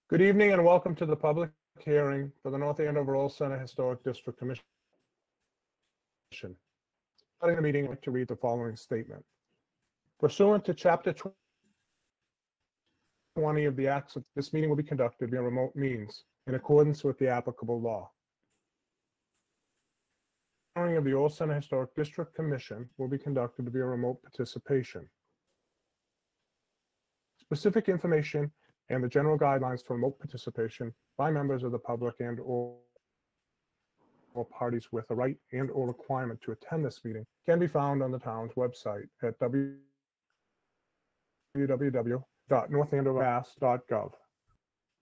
Good evening and welcome to the public hearing for the North Andover Old Center Historic District Commission. Starting the meeting, I'd like to read the following statement. Pursuant to Chapter 20 of the Acts, this meeting will be conducted via remote means in accordance with the applicable law. The hearing of the Old Center Historic District Commission will be conducted via remote participation. Specific information and the general guidelines for remote participation by members of the public and or parties with a right and or requirement to attend this meeting can be found on the town's website at www.northandovermass.gov.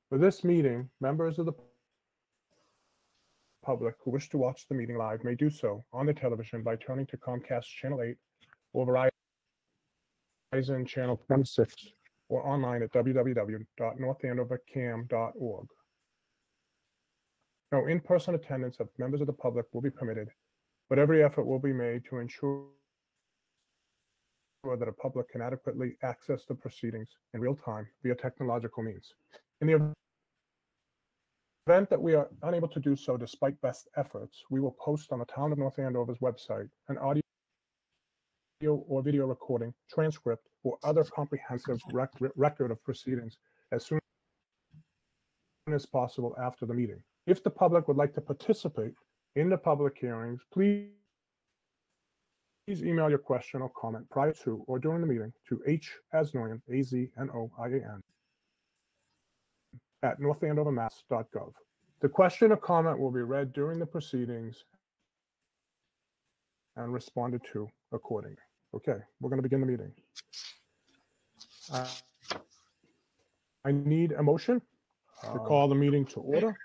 For this meeting, members of the public who wish to watch the meeting live may do so on the television by turning to Comcast Channel 8 or Verizon Channel 26 or online at www.northandovercam.org. No in-person attendance of members of the public will be permitted, but every effort will be made to ensure that the public can adequately access the proceedings in real time via technological means. In the event that we are unable to do so despite best efforts, we will post on the Town of North Andover's website an audio or video recording, transcript, or other comprehensive record of proceedings as soon as possible after the meeting. If the public would like to participate in the public hearings, please email your question or comment prior to or during the meeting to h.aznoyan, A-Z-N-O-I-A-N, at northandovermass.gov. The question or comment will be read during the proceedings and responded to accordingly. Okay, we're going to begin the meeting. I need a motion to call the meeting to order.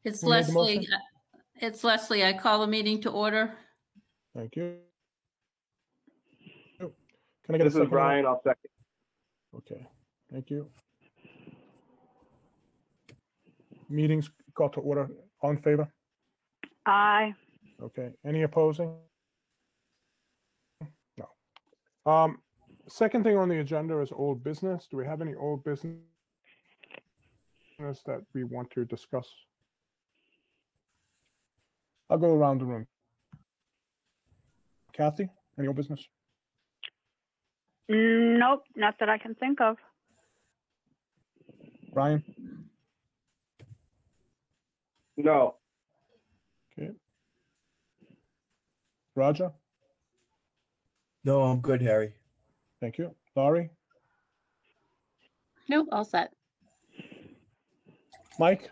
It's Leslie. It's Leslie. I call the meeting to order. Thank you. Can I get a second? This is Brian. I'll second. Okay, thank you. Meeting's called to order. All in favor? Aye. Okay. Any opposing? No. Second thing on the agenda is old business. Do we have any old business that we want to discuss? I'll go around the room. Kathy, any old business? Nope, not that I can think of. Brian? No. Okay. Roger? No, I'm good, Harry. Thank you. Laurie? Nope, all set. Mike?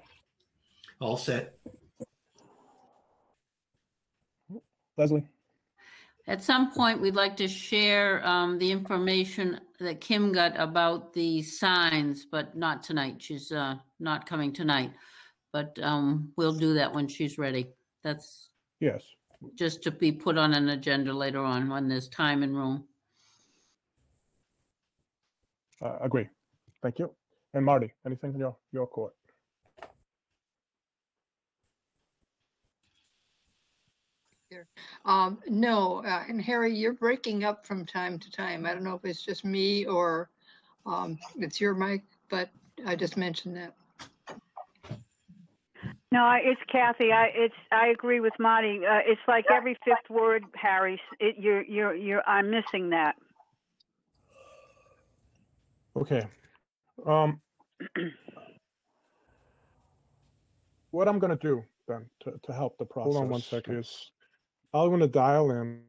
All set. Leslie? At some point, we'd like to share the information that Kim got about the signs, but not tonight. She's not coming tonight, but we'll do that when she's ready. That's Yes. just to be put on an agenda later on when there's time and room. Agree. Thank you. And Marty, anything in your court? No, and Harry, you're breaking up from time to time. I don't know if it's just me or it's your mic, but I just mentioned that. No, it's Kathy. I agree with Marty. It's like every fifth word, Harry. I'm missing that. Okay. What I'm going to do then to help the process. Hold on one second. Is I'm going to dial in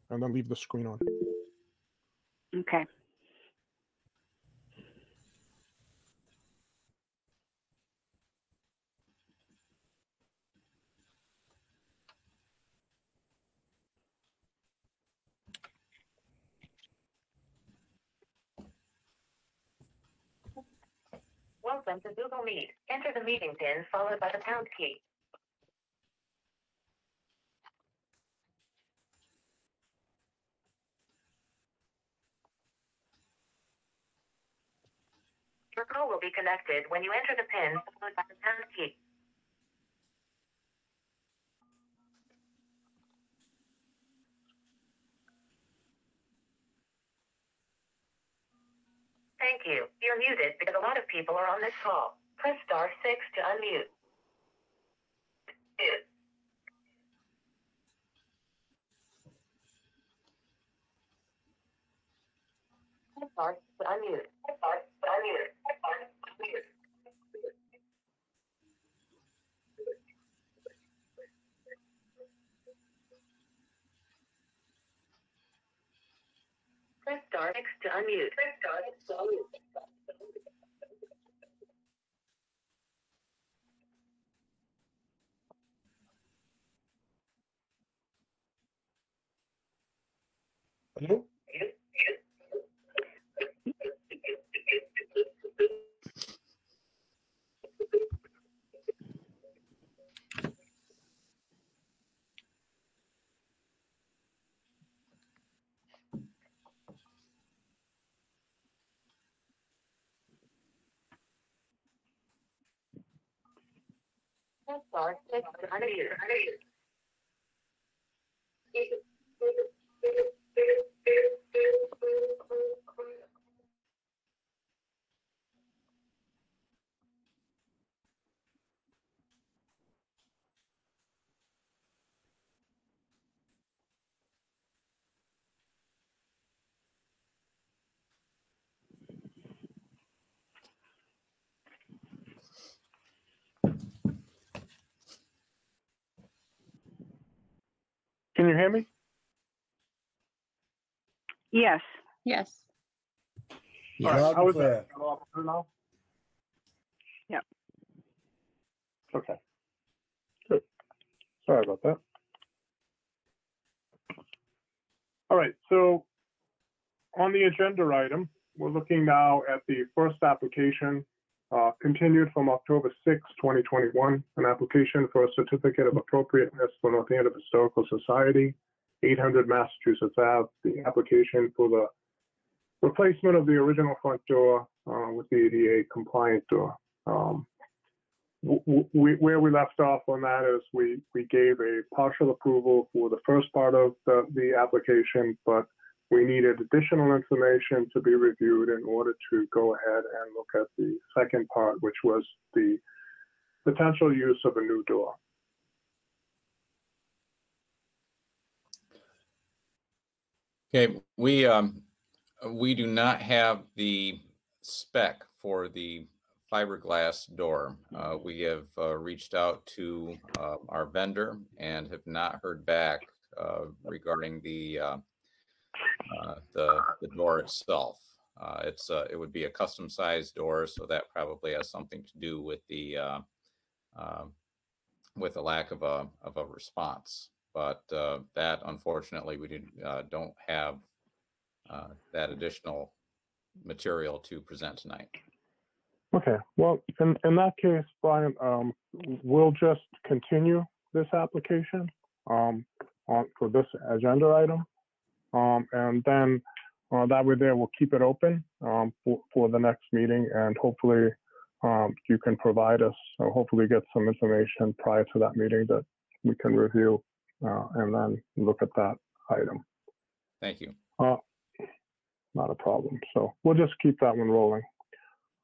and then leave the screen on. Okay. Welcome to Google Meet. Enter the meeting pin followed by the pound key. Your call will be connected when you enter the pin followed by the pound key. Thank you. You're muted because a lot of people are on this call. Press star 6 to unmute. Mute. Press star to unmute. Press star to unmute. Press star to unmute. Press star 6 to unmute. Press star 6 to unmute. Hello? Press star 6 to unmute. Can you hear me? Yes. Yes. All right, Loud how and is that? clear. Am I all clear now? Yep. Okay. Good. Sorry about that. All right, so on the agenda item, we're looking now at the first application, continued from October 6, 2021, an application for a certificate of appropriateness for North Andover Historical Society, 800 Massachusetts Ave, the application for the replacement of the original front door with the ADA compliant door. Where we left off on that is we gave a partial approval for the first part of the application, but we needed additional information to be reviewed in order to go ahead and look at the second part, which was the potential use of a new door. Okay, we do not have the spec for the fiberglass door. We have reached out to our vendor and have not heard back regarding the door itself. It would be a custom sized door, so that probably has something to do with the lack of a response. But that, unfortunately, we don't have that additional material to present tonight. Okay, well, in that case, Brian, we'll just continue this application for this agenda item. And then that way there, we'll keep it open for the next meeting, and hopefully you can provide us, hopefully get some information prior to that meeting that we can review and then look at that item. Thank you. Not a problem. So we'll just keep that one rolling.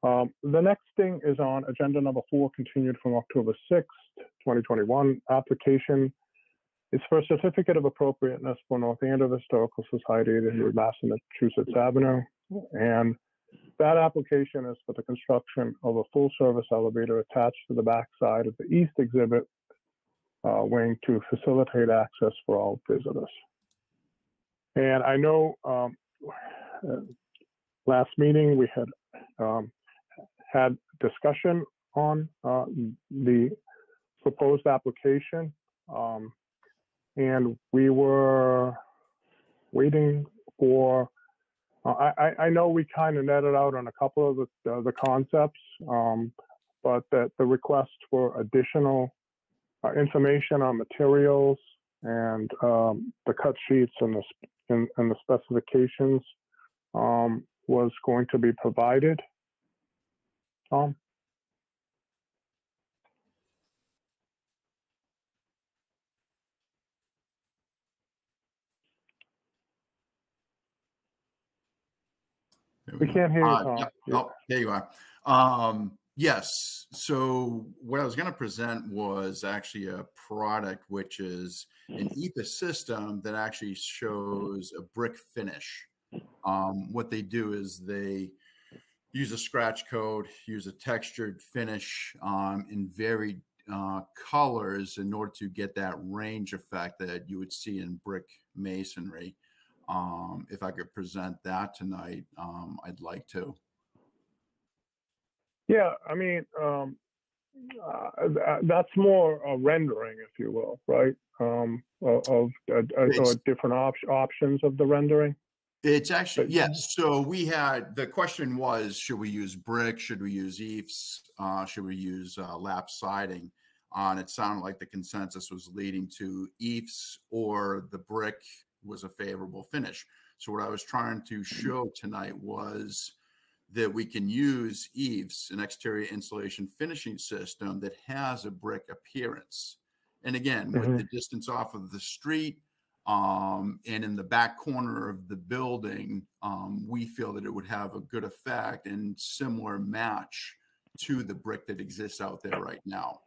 The next thing is on agenda number 4, continued from October 6th, 2021. Application is for a certificate of appropriateness for North Andover Historical Society, 800 Massachusetts Avenue. And that application is for the construction of a full service elevator attached to the backside of the east exhibit wing to facilitate access for all visitors. And I know last meeting we had discussion on the proposed application, and we were waiting for, I know we kind of netted out on a couple of the concepts, but that the request for additional information on materials and the cut sheets and the specifications was going to be provided. There We go. can't hear you, Tom. Yep. Yeah. Oh, there you are. Yes. So what I was going to present was actually a product which is an EPIS system that actually shows a brick finish. What they do is they use a scratch coat, use a textured finish in varied colors in order to get that range effect that you would see in brick masonry. If I could present that tonight, I'd like to. Yeah, I mean, that's more a rendering, if you will, right? Of different options of the rendering. It's actually, yes. So we had, the question was, should we use brick? Should we use EIFS? Should we use lap siding? And it sounded like the consensus was leading to EIFS, or the brick was a favorable finish. So what I was trying to show tonight was that we can use EIFS, an exterior insulation finishing system that has a brick appearance. And again, with the distance off of the street, and in the back corner of the building, we feel that it would have a good effect and similar match to the brick that exists out there right now.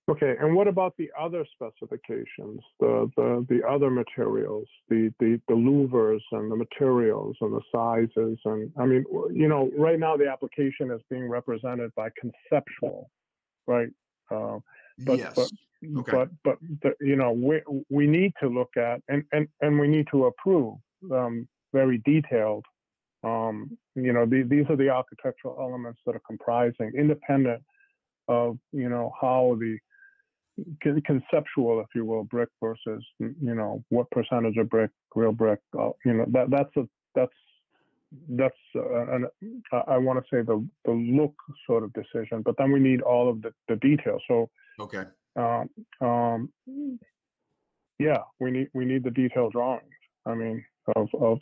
Okay, and what about the other specifications, the other materials, the louvers and the materials and the sizes? And I mean, you know, right now the application is being represented by conceptual, right? Yes. Okay. But you know, we need to look at and we need to approve very detailed. You know, these are the architectural elements that are comprising, independent of, you know, how the conceptual, if you will, brick versus, you know, what percentage of brick, real brick. You know, that's I want to say the look sort of decision, but then we need all of the details. So okay. Yeah, we need the detailed drawings. I mean, of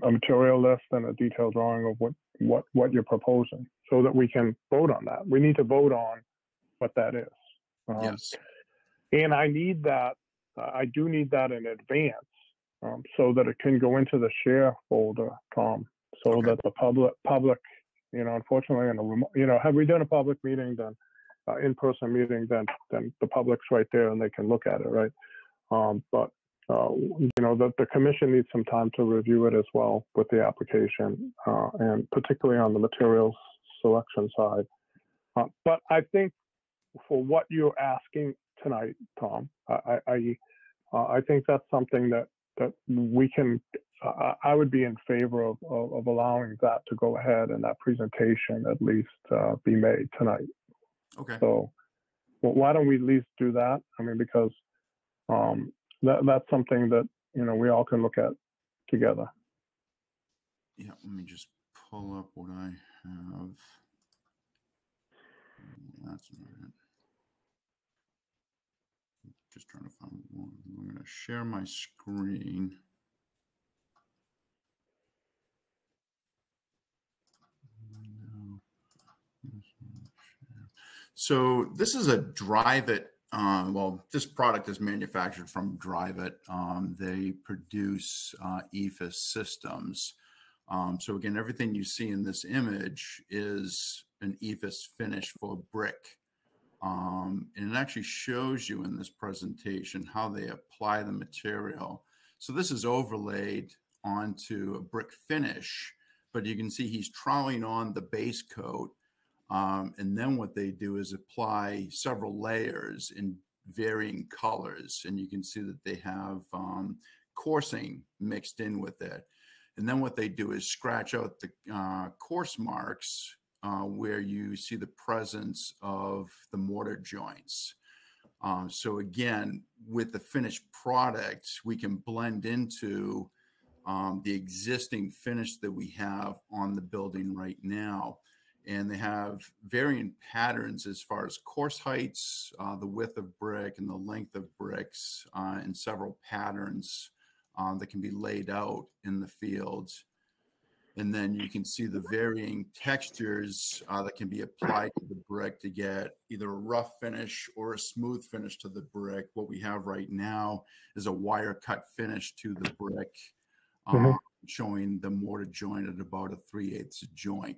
a material list and a detailed drawing of what you're proposing, so that we can vote on that. We need to vote on what that is. Yes. And I need that. I do need that in advance, so that it can go into the share folder, Tom, so that the public, you know, unfortunately, in a remote, you know, have we done a public meeting, then in-person meeting, then the public's right there and they can look at it, right? But you know, the commission needs some time to review it as well with the application, and particularly on the materials selection side. But I think for what you're asking tonight, Tom, I think that's something that we can. I would be in favor of allowing that to go ahead and that presentation at least be made tonight. Okay. So, well, why don't we at least do that? I mean, because that's something that, you know, we all can look at together. Yeah, let me just pull up what I have. That's not it. Just trying to find one. I'm going to share my screen. So this is a Drive It. Well, this product is manufactured from Drive It. They produce EIFS systems. So again, everything you see in this image is an EIFS finish for brick. And it actually shows you in this presentation how they apply the material. So this is overlaid onto a brick finish, but you can see he's troweling on the base coat. And then what they do is apply several layers in varying colors. And you can see that they have coursing mixed in with it. And then what they do is scratch out the course marks where you see the presence of the mortar joints. So again, with the finished product, we can blend into the existing finish that we have on the building right now. And they have varying patterns as far as course heights, the width of brick and the length of bricks, and several patterns that can be laid out in the fields. And then you can see the varying textures that can be applied to the brick to get either a rough finish or a smooth finish to the brick. What we have right now is a wire cut finish to the brick. showing the mortar joint at about a 3/8 joint.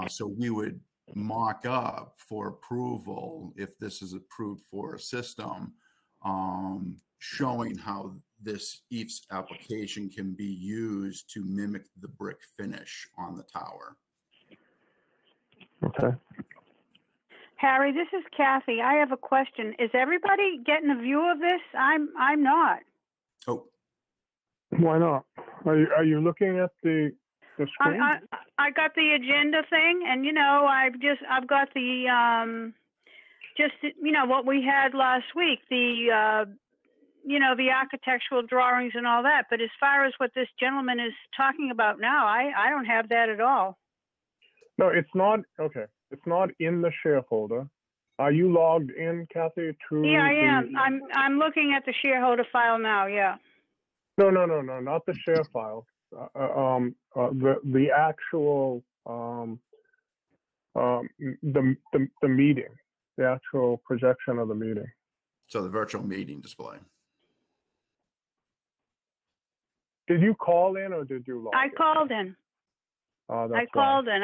So we would mock up for approval, if this is approved for a system, showing how this EIFS application can be used to mimic the brick finish on the tower. Okay. Harry, this is Kathy. I have a question. Is everybody getting a view of this? I'm not. Oh, Why not? Are you looking at the screen? I got the agenda thing, and I've got the what we had last week, the the architectural drawings and all that. But as far as what this gentleman is talking about now, I don't have that at all. No, it's not. Okay, it's not in the share folder. Are you logged in, Kathy? Yeah, I am. I'm looking at the shareholder file now. Yeah. No, not the share file. The actual the meeting, the actual projection of the meeting. so the virtual meeting display. Did you call in or did you log in? I called in. Oh, that's I called in.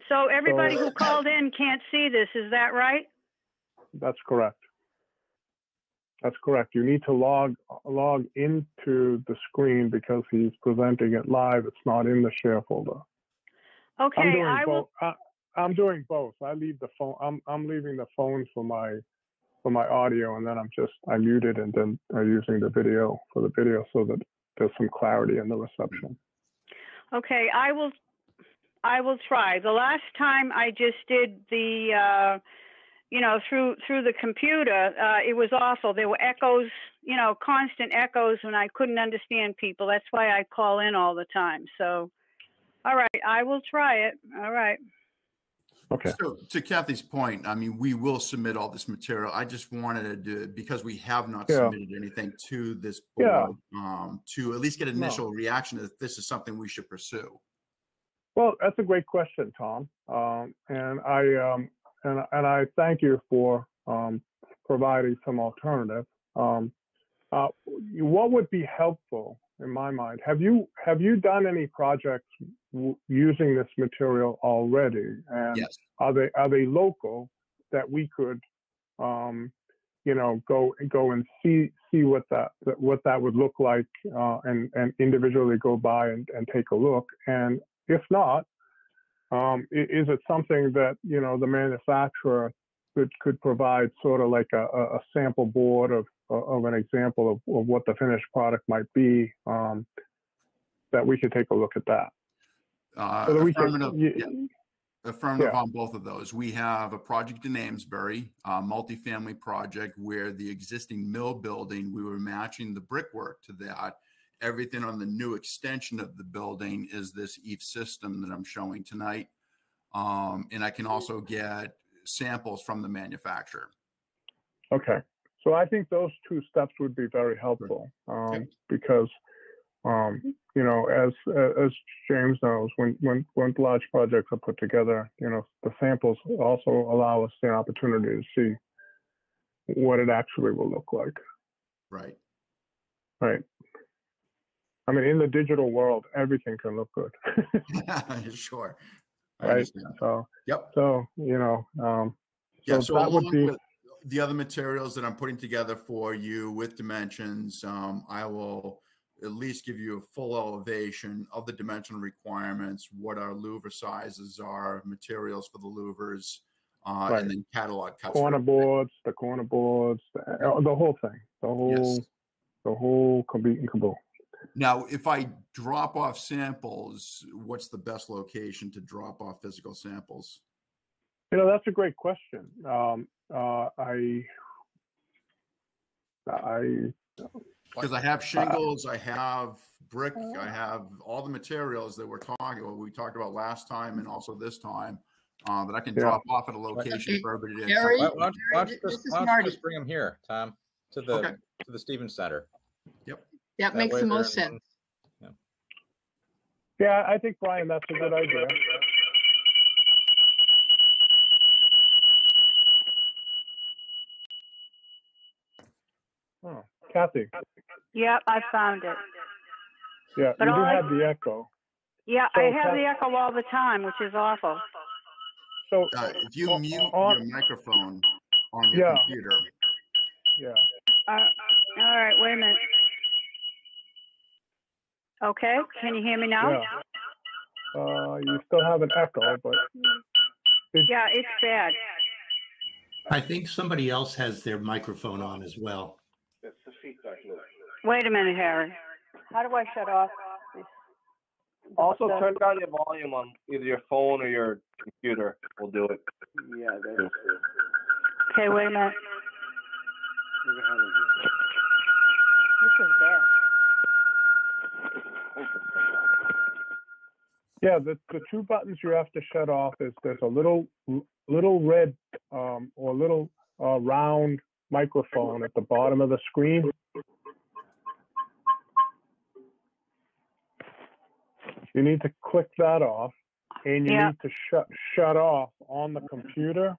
So everybody So- who called in can't see this. Is that right? That's correct. That's correct. You need to log into the screen because he's presenting it live. It's not in the share folder. Okay, I will. I'm doing both. I leave the phone. I'm leaving the phone for my audio, and then I mute it, and then I'm using the video for the video so that there's some clarity in the reception. Okay, I will try. The last time I just did the, through the computer, it was awful. There were echoes, constant echoes, and I couldn't understand people. That's why I call in all the time. So, all right, I will try it. All right. Okay. So to Kathy's point, I mean, we will submit all this material. I just wanted to do it because we have not submitted anything to this board, to at least get an initial reaction that this is something we should pursue. Well, that's a great question, Tom. And I thank you for providing some alternative. What would be helpful in my mind? Have you done any projects using this material already? And yes. Are they local that we could go and see what that would look like, and individually go by and take a look? And if not, is it something that the manufacturer could provide, sort of like a sample board of an example of what the finished product might be, that we could take a look at that? So that we affirmative on both of those. We have a project in Amesbury, a multifamily project where the existing mill building, we were matching the brickwork to that. Everything on the new extension of the building is this EIFS system that I'm showing tonight. And I can also get samples from the manufacturer. Okay. So I think those two steps would be very helpful, because, as James knows, when large projects are put together, the samples also allow us the opportunity to see what it actually will look like. Right. Right. I mean, in the digital world, everything can look good. Sure. Right. So, So, so that would be with the other materials that I'm putting together for you with dimensions. I will at least give you a full elevation of the dimensional requirements, what our louver sizes are, materials for the louvers, and then catalog cuts. The corner boards, the whole thing, the whole beat and caboodle. Now, if I drop off samples, what's the best location to drop off physical samples? That's a great question. Because I have shingles, I have brick, I have all the materials that we talked about last time and also this time, that I can drop off at a location for everybody to. Harry, Why don't you just bring them here, Tom, to the Stevens Center. Yep. That makes the most sense. Yeah, I think, Brian, that's a good idea. Oh, Kathy. Yep, I found it. Yeah, But you do all I- have the echo. Yeah, So I have Kat- the echo all the time, which is awful. So, If you mute on- your microphone on your Yeah. computer, yeah. All right, wait a minute. Okay, can you hear me now? Yeah. You still have an echo, but Yeah, it's bad. I think somebody else has their microphone on as well. It's the feedback loop. Wait a minute, Harry. How do I shut off this? Also, turn down your volume on either your phone or your computer. We'll do it. Yeah, that's Okay, wait a minute. This is bad. yeah, the two buttons you have to shut off is there's a little red or little round microphone at the bottom of the screen. You need to click that off, and you need to shut off on the computer.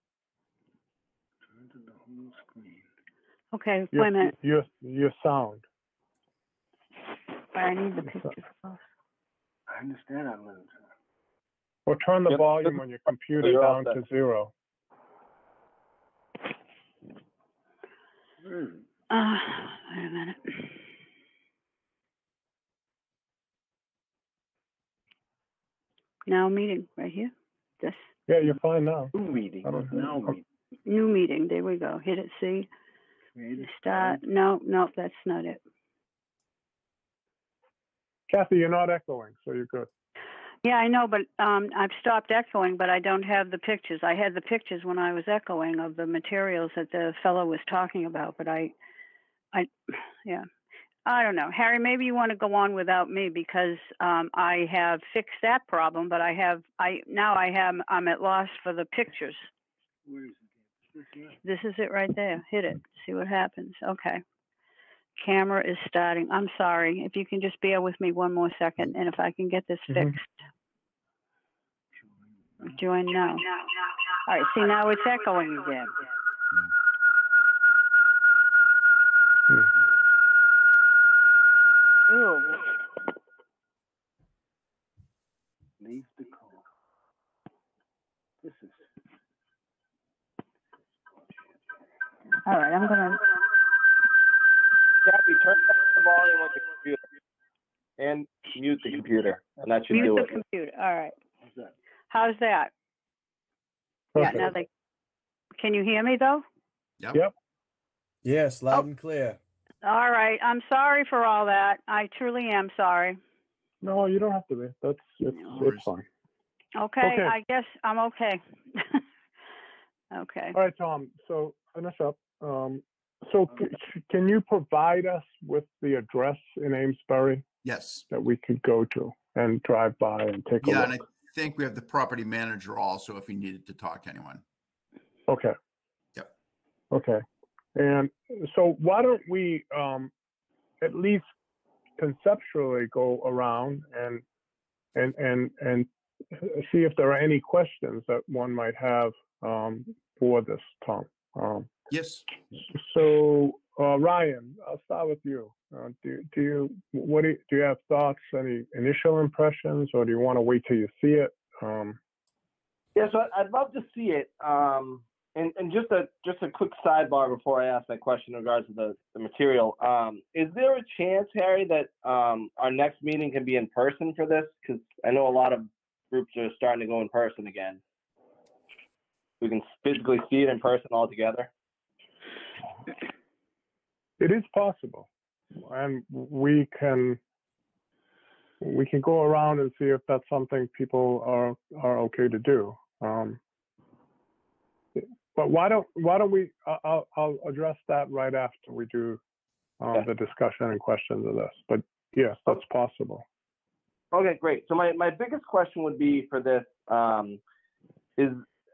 Okay, wait a minute. Your sound. I need the picture first. I understand. I'm going to. Or turn the volume on your computer down to 0. Wait a minute. Now meeting right here. This Yeah, you're fine now. New meeting. Now meeting. new meeting. There we go. Hit it. See. Start. No, that's not it. Kathy, you're not echoing, so you're good. Yeah, I know, but I've stopped echoing, but I don't have the pictures. I had the pictures when I was echoing of the materials that the fellow was talking about, but yeah. I don't know. Harry, maybe you want to go on without me because I have fixed that problem, but I'm at loss for the pictures. Where is it? This is it right there. Hit it. See what happens. Okay. Camera is starting. I'm sorry. If you can just bear with me one more second, and if I can get this fixed. Join now. All right. See, now it's echoing again. Ooh. Leave the call. This is. All right. I'm gonna. Kathy, turn down the volume on the computer and mute the computer, and that should Mute do the it. computer. All right. How's that? How's that? Perfect. Yeah. Now can you hear me though? Yep. Yes, loud and clear. All right. I'm sorry for all that. I truly am sorry. No, you don't have to be. It's fine. Okay. I guess I'm okay. Okay. All right, Tom. So finish up. Can you provide us with the address in Amesbury yes. that we could go to and drive by and take a look? Yeah, and I think we have the property manager also if we needed to talk to anyone. Okay. Yep. Okay. And so why don't we at least conceptually go around and see if there are any questions that one might have for this, Tom. Yes. So Ryan, I'll start with you. Do you have thoughts, any initial impressions, or do you want to wait till you see it? Yeah, so I'd love to see it. And just a quick sidebar before I ask that question in regards to the material. Is there a chance, Harry, that our next meeting can be in person for this? Because I know a lot of groups are starting to go in person again. We can physically see it in person all together. It is possible, and we can go around and see if that's something people are okay to do. But why don't we? I'll address that right after we do the discussion and questions of this. But yes, that's possible. Okay, great. So my biggest question would be for this is,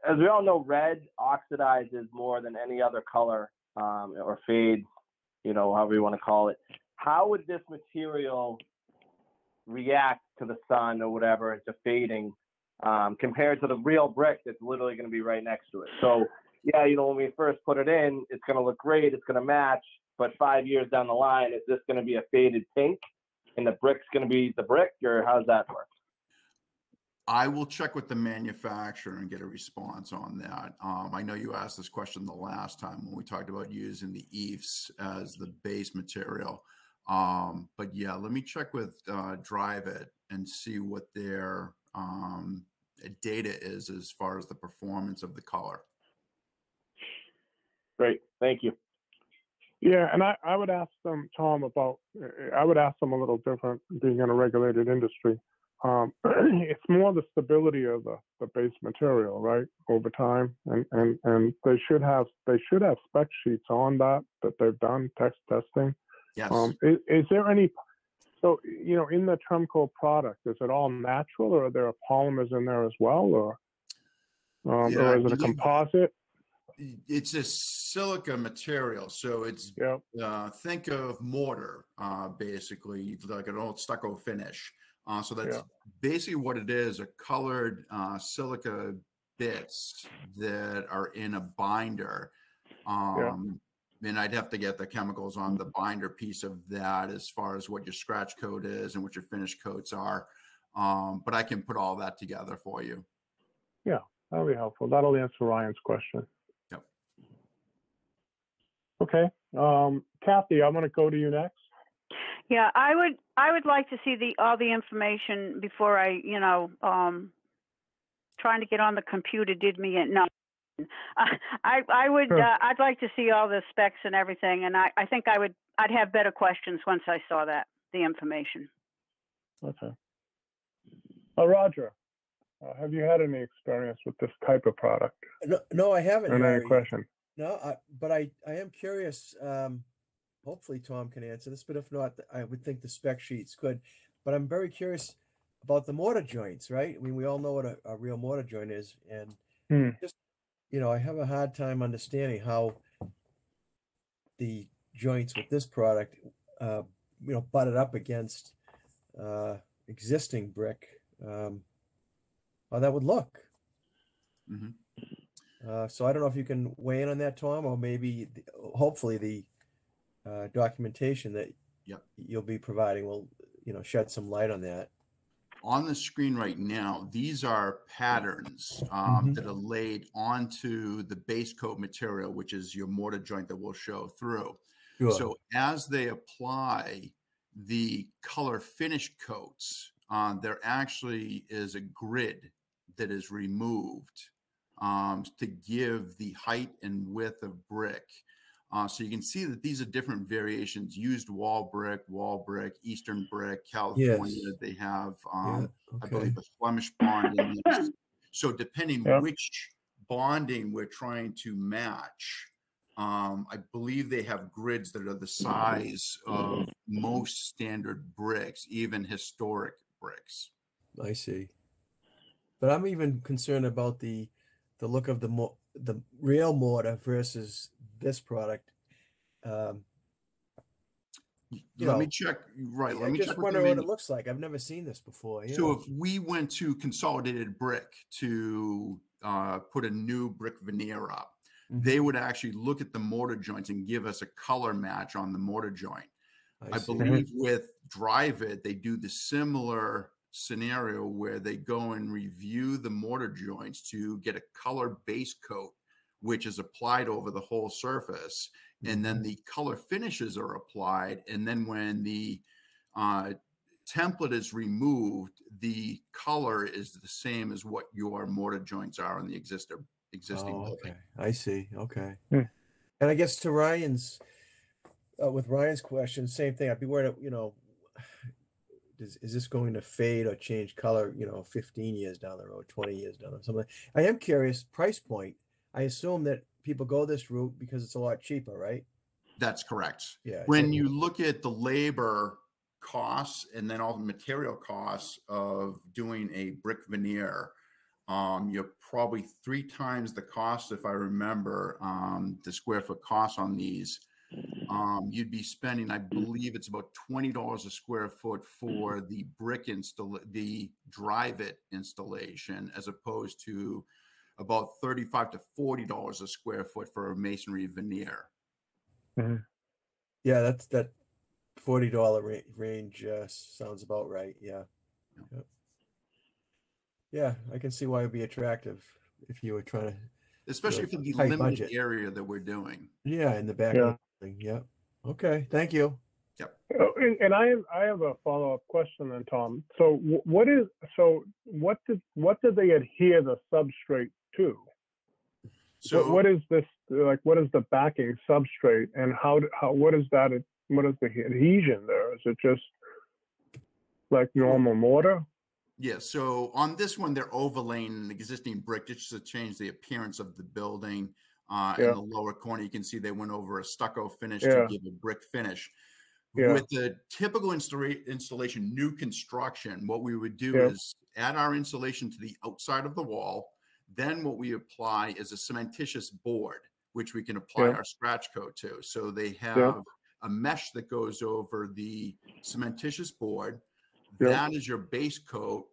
as we all know, red oxidizes more than any other color or fade, however you want to call it. How would this material react to the sun or whatever, to fading, compared to the real brick that's literally going to be right next to it? So, yeah, when we first put it in, it's going to look great, it's going to match, but 5 years down the line, is this going to be a faded pink? and the brick's going to be the brick, or how's that work? I will check with the manufacturer and get a response on that. I know you asked this question the last time when we talked about using the EIFS as the base material. But yeah, let me check with Drive It and see what their data is as far as the performance of the color. Great, thank you. Yeah, and I would ask them, Tom, I would ask them a little different, being in a regulated industry. It's more the stability of the base material, right, over time, and they should have spec sheets on that they've done testing. Yes. Is there any? So in the Tremco product, is it all natural, or are there polymers in there as well, or is it a composite? It's a silica material, so it's think of mortar, basically like an old stucco finish. So that's basically what it is, a colored silica bits that are in a binder. And I'd have to get the chemicals on the binder piece of that as far as what your scratch coat is and what your finish coats are. But I can put all that together for you. Yeah, that'll be helpful. That'll answer Ryan's question. Yep. Okay. Kathy, I'm going to go to you next. Yeah, I would like to see all the information before I, trying to get on the computer did me in. No, I would. Sure. I'd like to see all the specs and everything, and I think I'd have better questions once I saw the information. Okay. Roger, have you had any experience with this type of product? No, I haven't. And any Harry. question? No, but I am curious. Hopefully Tom can answer this, but if not, I would think the spec sheets could. But I'm very curious about the mortar joints, right? I mean, we all know what a real mortar joint is, and just I have a hard time understanding how the joints with this product, butted up against existing brick, how that would look. Mm-hmm. So I don't know if you can weigh in on that, Tom, or maybe, hopefully, the documentation that you'll be providing will, shed some light on that. On the screen right now, these are patterns that are laid onto the base coat material, which is your mortar joint that we'll show through. Sure. So as they apply the color finish coats, there actually is a grid that is removed to give the height and width of brick. So you can see that these are different variations: used wall brick, Eastern brick, California. Yes. They have, I believe, a Flemish bond in these. So depending which bonding we're trying to match, I believe they have grids that are the size of most standard bricks, even historic bricks. I see. But I'm even concerned about the look of the real mortar versus this product. Let me check. Right. Let me just check. Wonder what it looks like. I've never seen this before. So if we went to Consolidated Brick to put a new brick veneer up, they would actually look at the mortar joints and give us a color match on the mortar joint. I believe with Drive It, they do the similar scenario where they go and review the mortar joints to get a color base coat, which is applied over the whole surface. And then the color finishes are applied. And then when the template is removed, the color is the same as what your mortar joints are on the existing building. Okay. I see. Okay. And I guess to Ryan's, with Ryan's question, same thing. I'd be worried, is this going to fade or change color, 15 years down the road, 20 years down the road, something. I am curious, price point. I assume that people go this route because it's a lot cheaper, right? That's correct. Yeah. When you look at the labor costs and then all the material costs of doing a brick veneer, you're probably 3 times the cost, if I remember, the square foot cost on these. You'd be spending, I believe it's about $20 a square foot for the the Drive It installation, as opposed to about $35 to $40 a square foot for a masonry veneer. Yeah, that $40 range sounds about right. Yeah. Yep. Yeah, I can see why it'd be attractive if you were trying to, especially for the tight limited budget. area that we're doing. Yeah, in the back Yeah. of the building. Yep. Okay, thank you. Yep. And I have a follow-up question then, Tom. So what did they adhere the substrate to? So what is this, like, what is the backing substrate, and what is the adhesion there? Is it just like normal mortar? yeah, so on this one, they're overlaying an existing brick just to change the appearance of the building. In the lower corner, you can see they went over a stucco finish to give a brick finish. With the typical installation, new construction, what we would do is add our insulation to the outside of the wall. Then what we apply is a cementitious board, which we can apply our scratch coat to. So they have a mesh that goes over the cementitious board. That is your base coat,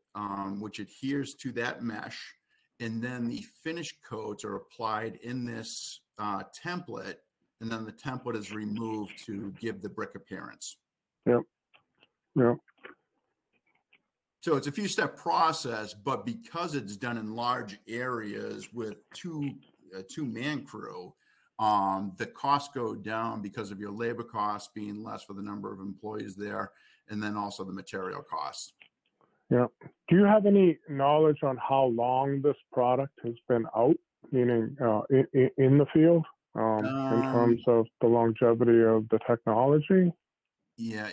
which adheres to that mesh. And then the finish coats are applied in this template. And then the template is removed to give the brick appearance. Yep. So it's a few step process, but because it's done in large areas with a two-man crew, the costs go down because of your labor costs being less for the number of employees there, and then also the material costs. Yeah. Do you have any knowledge on how long this product has been out, meaning in the field, in terms of the longevity of the technology? Yeah,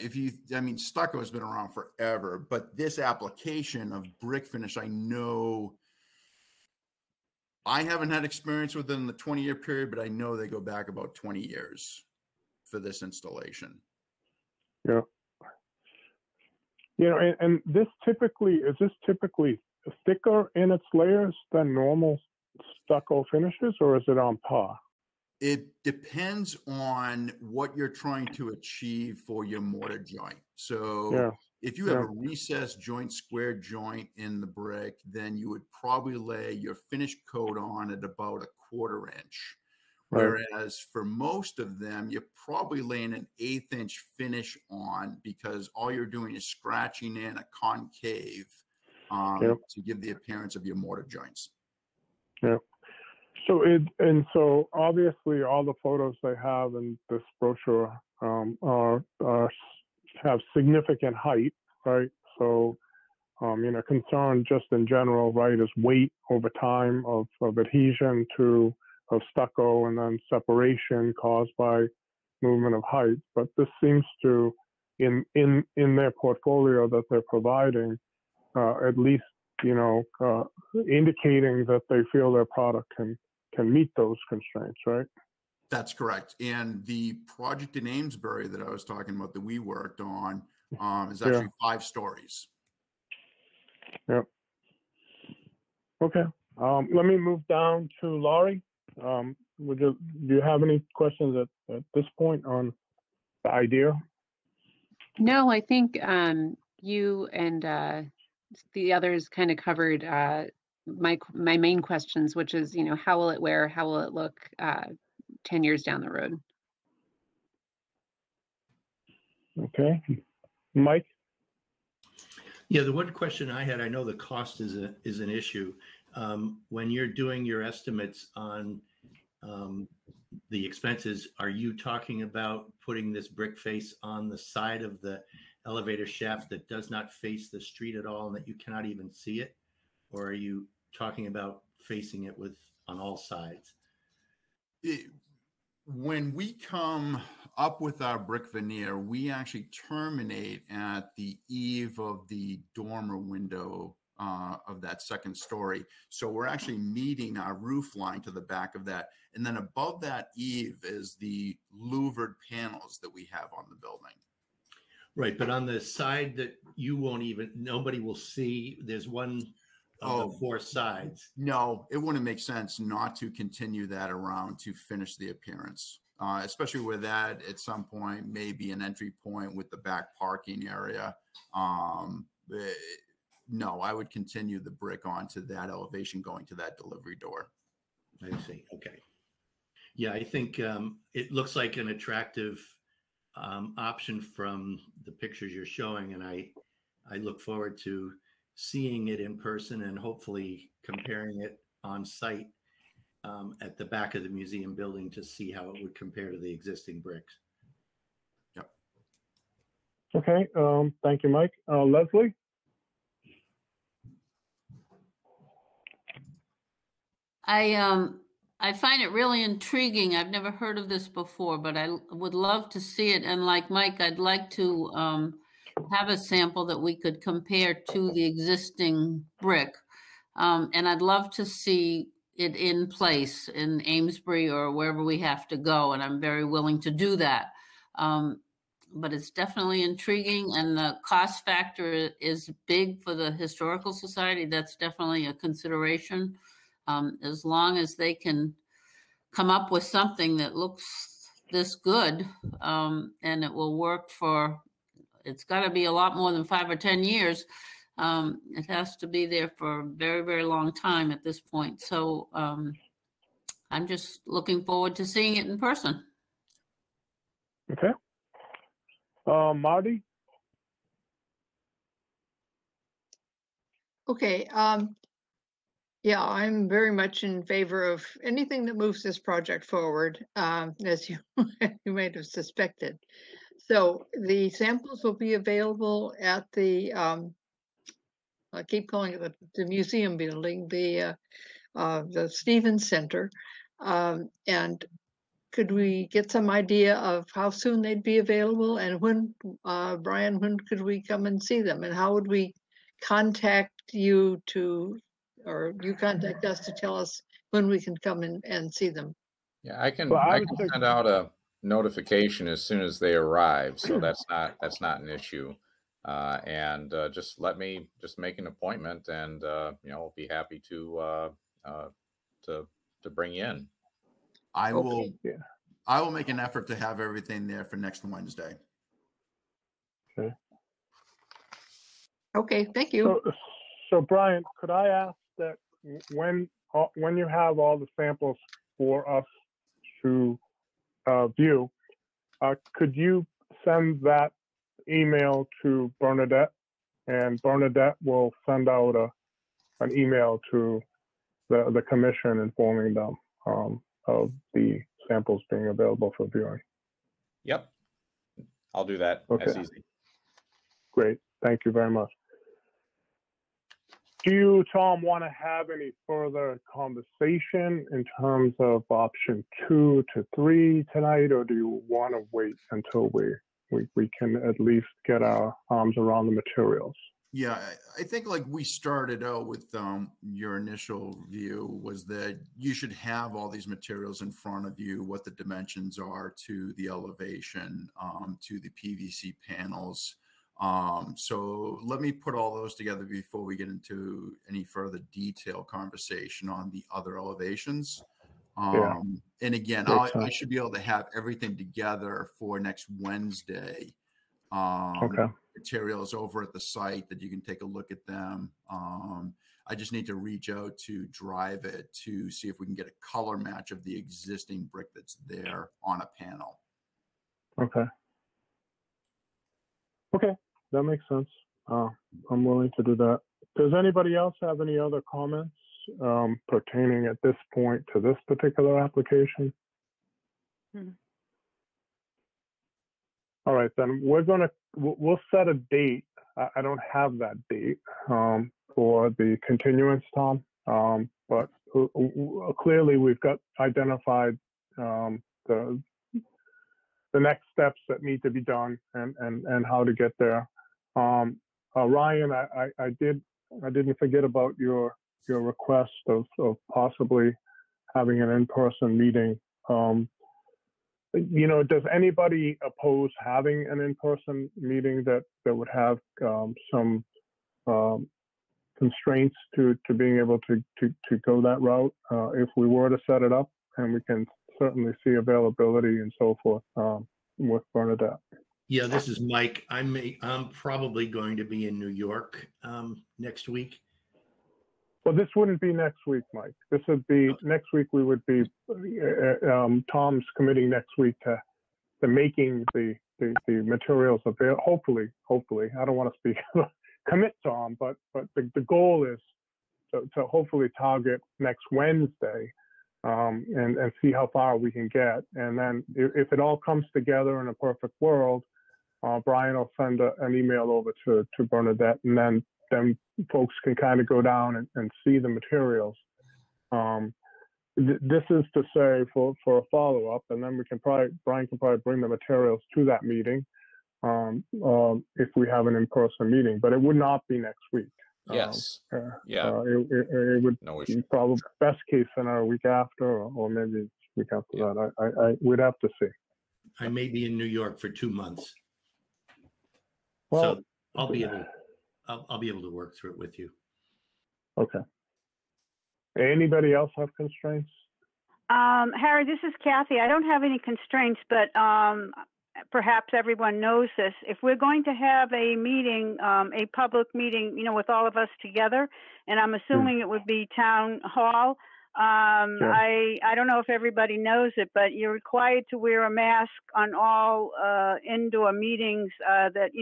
stucco has been around forever, but this application of brick finish, I know I haven't had experience with it in the 20-year period, but I know they go back about 20 years for this installation. Yeah. And is this typically thicker in its layers than normal stucco finishes, or is it on par? It depends on what you're trying to achieve for your mortar joint. So if you have a recessed joint, square joint in the brick, then you would probably lay your finish coat on at about 1/4 inch. Whereas for most of them, you're probably laying an 1/8 inch finish on, because all you're doing is scratching in a concave to give the appearance of your mortar joints. Yeah. So obviously all the photos they have in this brochure have significant height, right? So concern just in general, right, is weight over time of adhesion of stucco, and then separation caused by movement of height. But this seems to, in their portfolio that they're providing, at least indicating that they feel their product can meet those constraints, right? That's correct. And the project in Amesbury that I was talking about that we worked on is actually 5 stories. Yep. Okay. Let me move down to Laurie. Do you have any questions at this point on the idea? No, I think you and the others kind of covered my main questions, which is, how will it wear? How will it look 10 years down the road? Okay. Mike? Yeah, the one question I had, I know the cost is an issue. When you're doing your estimates on the expenses, are you talking about putting this brick face on the side of the elevator shaft that does not face the street at all and that you cannot even see it? Or are you talking about facing it on all sides? When we come up with our brick veneer, we actually terminate at the eave of the dormer window of that second story. So we're actually meeting our roof line to the back of that. And then above that eave is the louvered panels that we have on the building. Right, but on the side that nobody will see, there's one of the 4 sides. No, it wouldn't make sense not to continue that around to finish the appearance, especially with that at some point, maybe an entry point with the back parking area. No, I would continue the brick onto that elevation going to that delivery door. I see. Okay. Yeah, I think it looks like an attractive option from the pictures you're showing, and I look forward to seeing it in person and hopefully comparing it on site at the back of the museum building to see how it would compare to the existing bricks. Yep. Okay, thank you, Mike. Leslie? I find it really intriguing. I've never heard of this before, but I would love to see it. And like Mike, I'd like to have a sample that we could compare to the existing brick. And I'd love to see it in place in Amesbury or wherever we have to go. And I'm very willing to do that. But it's definitely intriguing, and the cost factor is big for the Historical Society. That's definitely a consideration. As long as they can come up with something that looks this good, and it will work for, it's got to be a lot more than 5 or 10 years. It has to be there for a very, very long time at this point. So I'm just looking forward to seeing it in person. Okay. Marty? Okay. Yeah, I'm very much in favor of anything that moves this project forward, as you you might have suspected. So the samples will be available at the I keep calling it the museum building, the Stevens Center, and could we get some idea of how soon they'd be available, and when, Brian, when could we come and see them, and how would we contact you to, or you contact us to tell us when we can come in and see them? Yeah, I can, Well, I can send out a notification as soon as they arrive, so that's not an issue. And just make an appointment, and you know, I'll be happy to bring you in. I Okay. will. Yeah. I will make an effort to have everything there for next Wednesday. Okay. Okay, thank you. So Brian, could I ask that when you have all the samples for us to view, could you send that email to Bernadette, and Bernadette will send out an email to the commission informing them of the samples being available for viewing? Yep, I'll do that. Okay. That's easy. Great, thank you very much. Do you, Tom, want to have any further conversation in terms of option 2 to 3 tonight, or do you want to wait until we can at least get our arms around the materials? Yeah, I think like we started out with your initial view was that you should have all these materials in front of you, what the dimensions are to the elevation, to the PVC panels. So let me put all those together before we get into any further detailed conversation on the other elevations. Yeah. And again, I should be able to have everything together for next Wednesday. Okay. Materials over at the site that you can take a look at them. I just need to reach out to Drive It to see if we can get a color match of the existing brick that's there on a panel. Okay. Okay, that makes sense. I'm willing to do that. Does anybody else have any other comments pertaining at this point to this particular application? All right, then we'll set a date. I don't have that date for the continuance, Tom, but clearly we've got identified the next steps that need to be done and how to get there. Ryan, I didn't forget about your request of possibly having an in-person meeting. You know, does anybody oppose having an in-person meeting that would have some constraints to being able to go that route if we were to set it up? And we can certainly see availability and so forth with Bernadette. Yeah, this is Mike. I'm probably going to be in New York next week. Well, this wouldn't be next week, Mike. This would be next week. We would be Tom's committing next week to making the the materials available. Hopefully, I don't want to speak commit to them, but the goal is to hopefully target next Wednesday, and see how far we can get. And then if it all comes together in a perfect world, Brian will send an email over to Bernadette, and then folks can kind of go down and see the materials. This is to say for a follow-up, and then Brian can probably bring the materials to that meeting if we have an in-person meeting, but it would not be next week. Yes. Yeah. It would be probably best case scenario week after, or maybe week after that. We'd have to see. I may be in New York for 2 months. Well, so I'll be able to work through it with you. Okay. Anybody else have constraints? Harry, this is Kathy. I don't have any constraints, but perhaps everyone knows this. If we're going to have a meeting, a public meeting, with all of us together, and I'm assuming it would be town hall. I don't know if everybody knows it, but you're required to wear a mask on all indoor meetings that,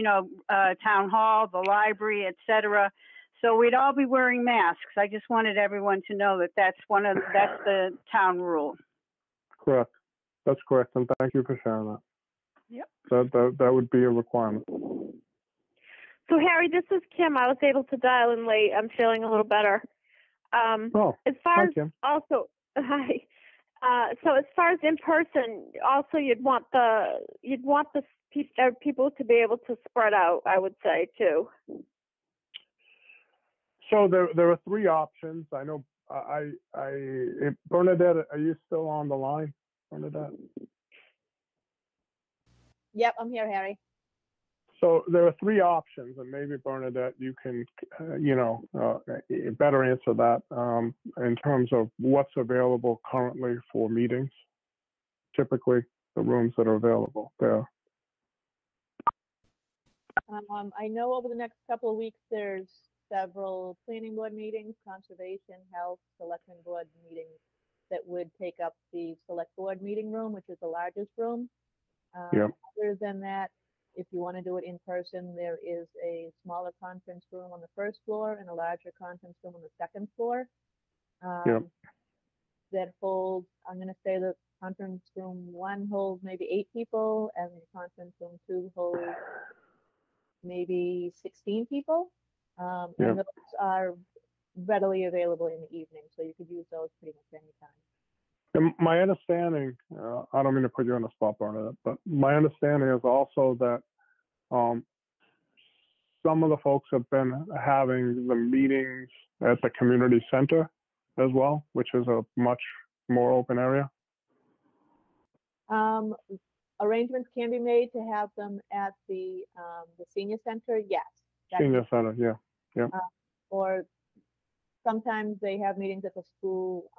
town hall, the library, etc. So we'd all be wearing masks. I just wanted everyone to know that that's the town rule. Correct. That's correct. And thank you for sharing that. Yep. That would be a requirement. So Harry, this is Kim. I was able to dial in late. I'm feeling a little better. As far as Kim. also, hi. So as far as in person, also you'd want the people to be able to spread out, I would say too. So there are 3 options. I know. Bernadette, are you still on the line, Bernadette? Yep, I'm here, Harry. So there are 3 options, and maybe Bernadette, you can, better answer that in terms of what's available currently for meetings. Typically, the rooms that are available there. I know over the next couple of weeks, there's several planning board meetings, conservation, health, selectmen board meetings that would take up the select board meeting room, which is the largest room. Other than that, if you want to do it in person, there is a smaller conference room on the first floor and a larger conference room on the second floor. That holds, I'm going to say the conference room 1 holds maybe 8 people, and the conference room 2 holds maybe 16 people. And those are readily available in the evening, so you could use those pretty much anytime. And my understanding, I don't mean to put you on the spot, Bernadette, but my understanding is also that some of the folks have been having the meetings at the community center as well, which is a much more open area. Arrangements can be made to have them at the senior center. Yes. Senior center, yeah. Or sometimes they have meetings at the school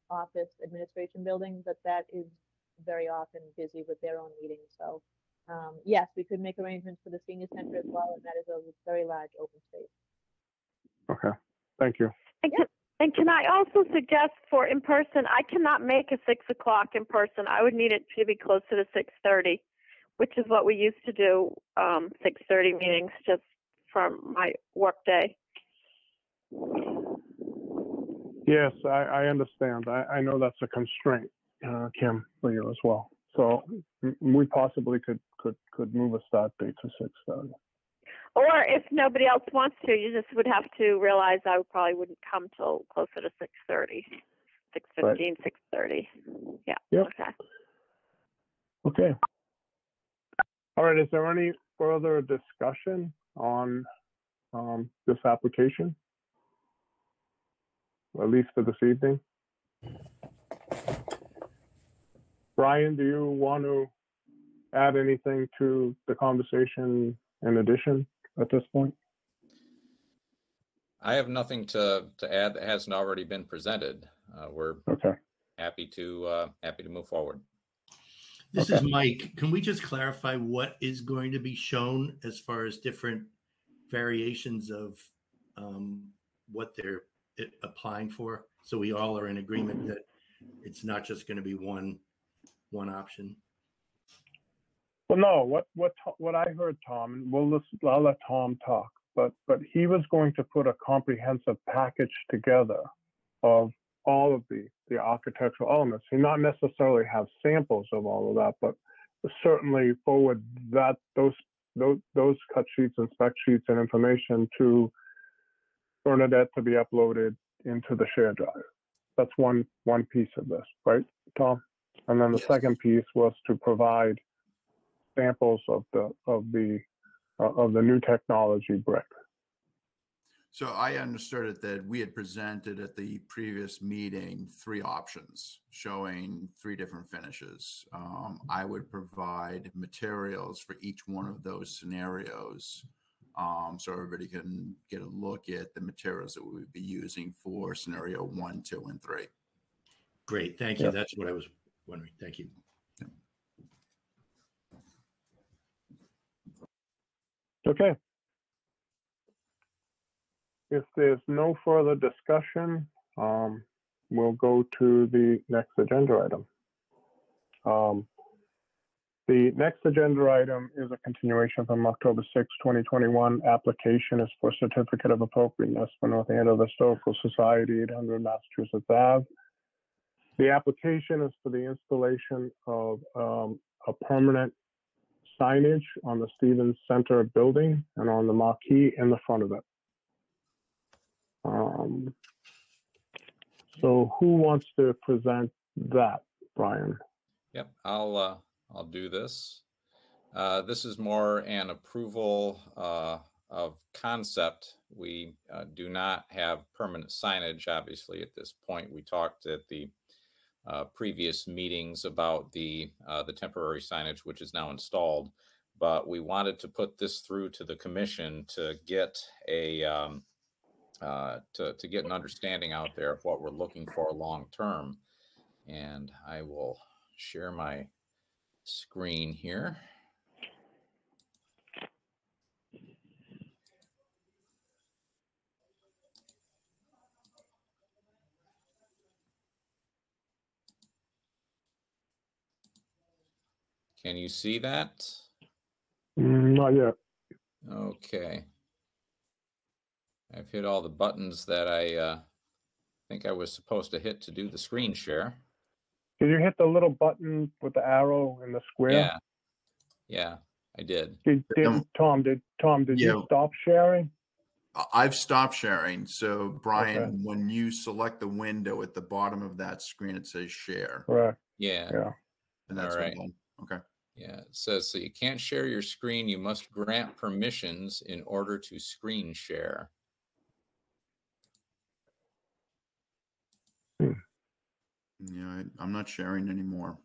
office administration building, but that is very often busy with their own meetings. So yes, we could make arrangements for the senior center as well, and that is a very large open space. Okay, thank you. And can I also suggest for in person, I cannot make a 6 o'clock in person. I would need it to be closer to 6:30, which is what we used to do, 6:30 meetings just from my work day. Yes, I understand. I know that's a constraint, Kim, for you as well. So we possibly could move a start date to 6:30. Or if nobody else wants to, you just would have to realize I probably wouldn't come till closer to 6:30, 6:15, 6:30. Yeah. Yep. Okay. Okay. All right. Is there any further discussion on this application, at least for this evening? Brian, do you want to add anything to the conversation in addition at this point? I have nothing to add that hasn't already been presented. We're happy to move forward. This is Mike. Can we just clarify what is going to be shown as far as different variations of what they're applying for, so we all are in agreement that it's not just going to be one option? Well, no, what I heard, Tom, and I'll let Tom talk, but he was going to put a comprehensive package together of all of the architectural elements. He not necessarily have samples of all of that, but certainly forward those cut sheets and spec sheets and information to Bernadette to be uploaded into the shared drive. That's one piece of this, right, Tom? And then the Yes. second piece was to provide samples of the new technology brick. So I understood it that we had presented at the previous meeting 3 options showing 3 different finishes. I would provide materials for each one of those scenarios, so everybody can get a look at the materials that we would be using for scenario 1, 2, and 3. Great, thank you. Yeah. That's what I was wondering. Thank you. Okay. If there's no further discussion, we'll go to the next agenda item. The next agenda item is a continuation from October 6, 2021. Application is for Certificate of Appropriateness for North Andover Historical Society, 800 Massachusetts Ave. The application is for the installation of a permanent signage on the Stevens Center building and on the marquee in the front of it. So who wants to present that, Brian? Yep, I'll do this. This is more an approval of concept. We do not have permanent signage, obviously, at this point. We talked at the previous meetings about the temporary signage, which is now installed, but we wanted to put this through to the commission to get a to get an understanding out there of what we're looking for long term. And I will share my screen here. Can you see that? Not yet. Okay. I've hit all the buttons that I think I was supposed to hit to do the screen share. Did you hit the little button with the arrow in the square? Yeah, I did. Tom, did you stop sharing? I've stopped sharing. So Brian, Okay. when you select the window at the bottom of that screen, it says share. Correct. Yeah. And that's All right. Okay. Yeah, it says, so you can't share your screen. You must grant permissions in order to screen share. Yeah, I'm not sharing anymore.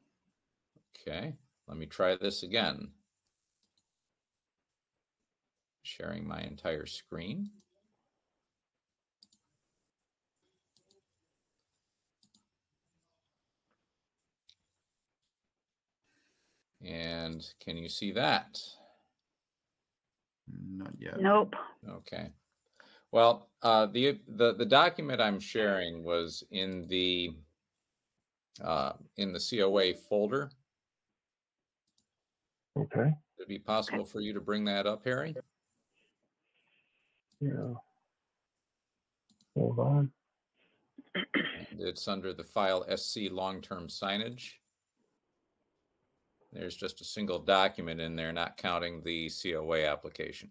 Okay, let me try this again. Sharing my entire screen. And can you see that? Not yet. Nope. Okay. Well, the document I'm sharing was in the COA folder. Okay. Would it be possible for you to bring that up, Harry? Yeah. Hold on. And it's under the file SC long-term signage. There's just a single document in there, not counting the COA application.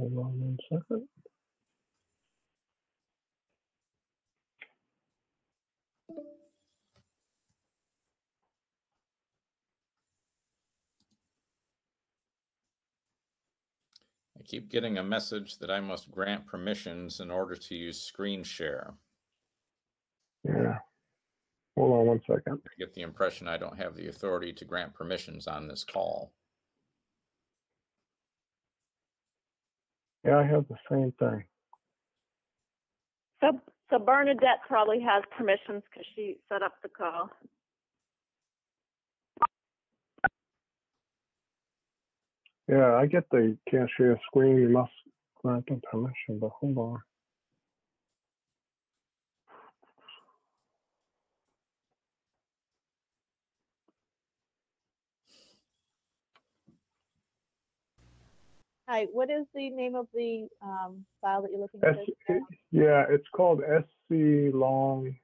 Hold on 1 second. I keep getting a message that I must grant permissions in order to use screen share. Yeah. Hold on 1 second. I get the impression I don't have the authority to grant permissions on this call. Yeah, I have the same thing. So Bernadette probably has permissions because she set up the call. Yeah, I get the can't share screen. You must grant them permission, but hold on. Hi, what is the name of the file that you're looking at? Yeah, it's called SC Long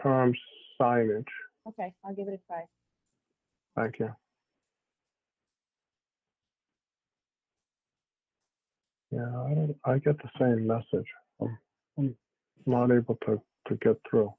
Term Signage. Okay, I'll give it a try. Thank you. Yeah, I get the same message. I'm not able to get through.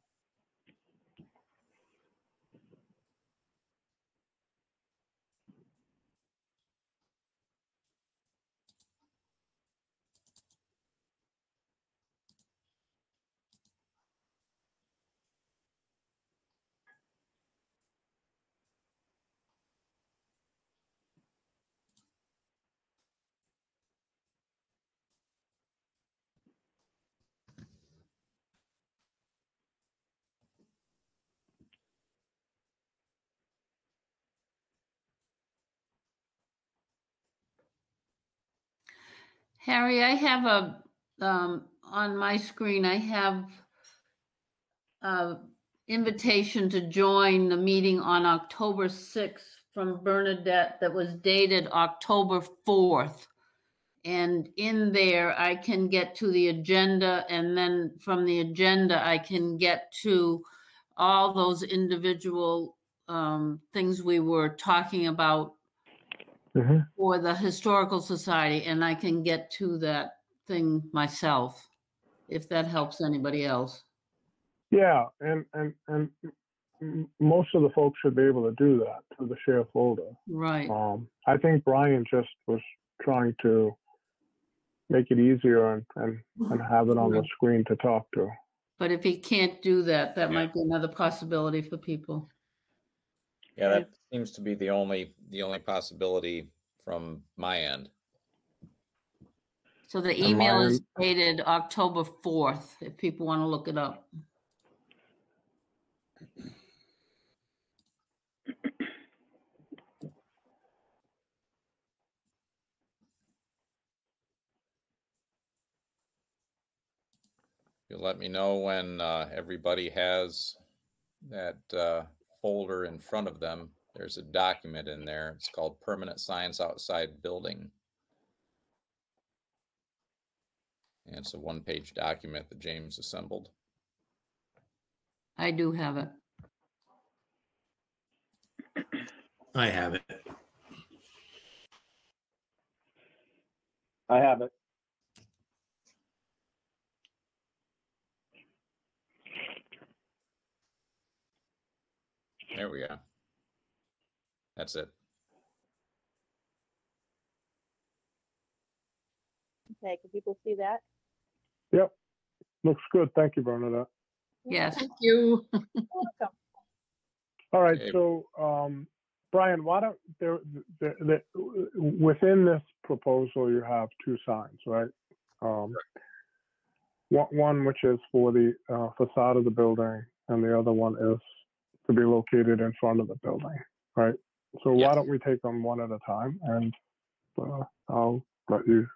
Harry, I have a, on my screen, I have a invitation to join the meeting on October 6th from Bernadette that was dated October 4th. And in there, I can get to the agenda, and then from the agenda, I can get to all those individual things we were talking about for the Historical Society, and I can get to that thing myself, if that helps anybody else. Yeah, and most of the folks should be able to do that through the share folder. Right. I think Brian just was trying to make it easier and have it on the screen to talk to. But if he can't do that, that might be another possibility for people. Yeah, that seems to be the only possibility from my end. So the email is dated October 4th, if people want to look it up. You'll let me know when everybody has that folder in front of them. There's a document in there. It's called Permanent Signs Outside Building. And it's a one-page document that James assembled. I do have it. I have it. I have it. There we go. That's it. Okay, can people see that? Yep, looks good. Thank you, Bernadette. Yes. Thank you. Welcome. All right, Okay. so Brian, why don't within this proposal you have two signs, right? One which is for the facade of the building, and the other one is to be located in front of the building, right? So why don't we take them one at a time, and I'll let you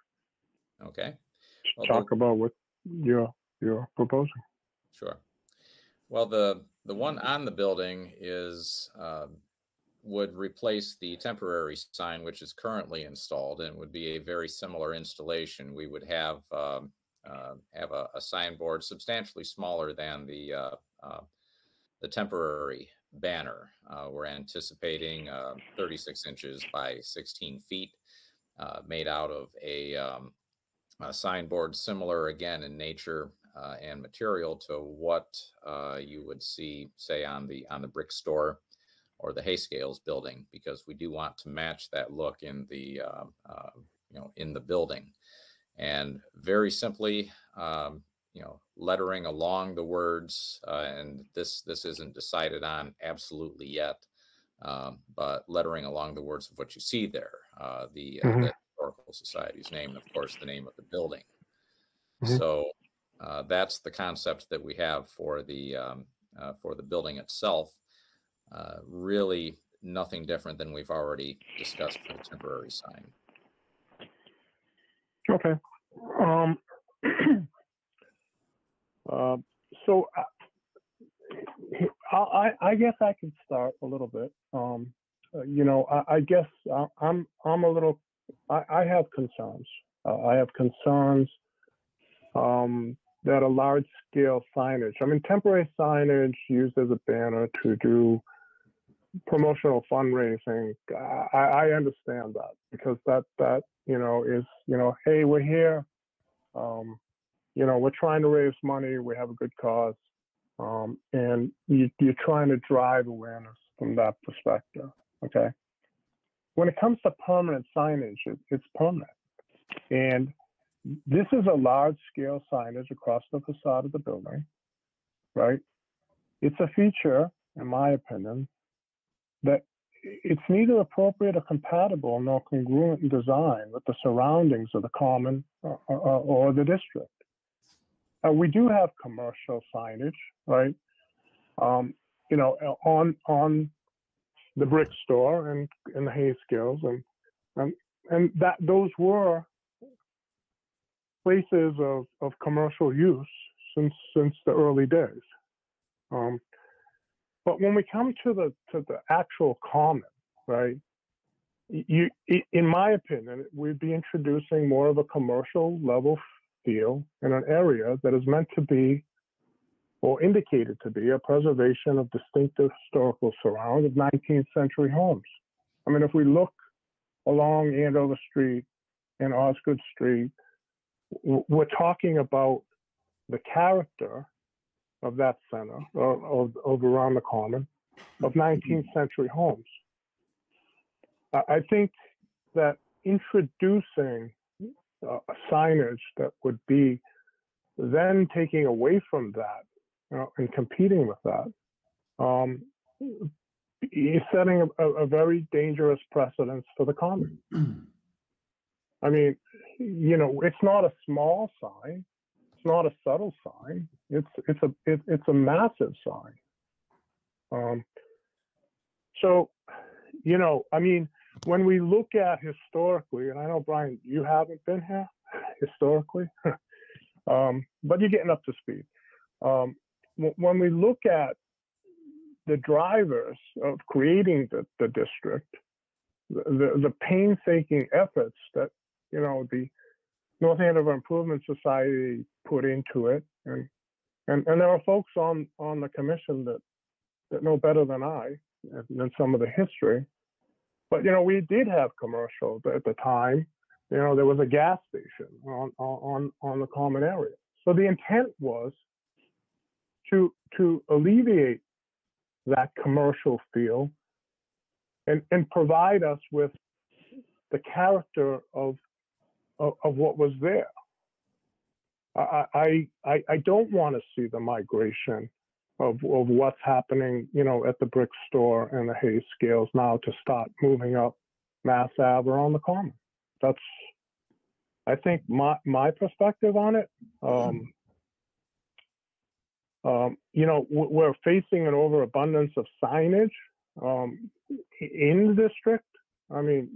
talk about what you're proposing. Sure. Well, the one on the building is would replace the temporary sign which is currently installed, and would be a very similar installation. We would have a signboard substantially smaller than the temporary banner. We're anticipating 36 inches by 16 feet. made out of a signboard similar again in nature and material to what you would see, say, on the brick store or the Hayscales building, because we do want to match that look in the in the building. And very simply, lettering along the words, and this isn't decided on absolutely yet, but lettering along the words of what you see there, the Historical Society's name, and of course the name of the building. So that's the concept that we have for the building itself. Really nothing different than we've already discussed for the temporary sign. Okay. So I guess I can start a little bit. I guess I'm a little. I have concerns. I have concerns that a large scale signage. I mean, temporary signage used as a banner to do promotional fundraising. I understand that, because that is, hey, we're here. We're trying to raise money. We have a good cause. And you're trying to drive awareness from that perspective. Okay. When it comes to permanent signage, it's permanent. And this is a large scale signage across the facade of the building, right? It's a feature, in my opinion, that it's neither appropriate or compatible nor congruent in design with the surroundings of the common or the district. We do have commercial signage, right? On the brick store and the Hayscales, and that those were places of commercial use since the early days. But when we come to the actual common, right? In my opinion, we'd be introducing more of a commercial level feel in an area that is meant to be, or indicated to be, a preservation of distinctive historical surrounds of 19th century homes. I mean, if we look along Andover Street and Osgood Street, we're talking about the character of that center, of around the common, of 19th century homes. I think that introducing a signage that would be then taking away from that and competing with that is setting a very dangerous precedence for the common. I mean, it's not a small sign. It's not a subtle sign. It's a massive sign. So, I mean, when we look at historically, and I know, Brian, you haven't been here historically, but you're getting up to speed. When we look at the drivers of creating the district, the painstaking efforts that, the North Andover Improvement Society put into it, and there are folks on the commission that know better than I, and some of the history. But we did have commercial at the time. There was a gas station on the common area. So the intent was to alleviate that commercial feel and provide us with the character of what was there. I don't want to see the migration of what's happening, at the brick store and the Hayscales now to start moving up Mass Ave or on the common. That's, I think, my perspective on it. We're facing an overabundance of signage in the district. I mean,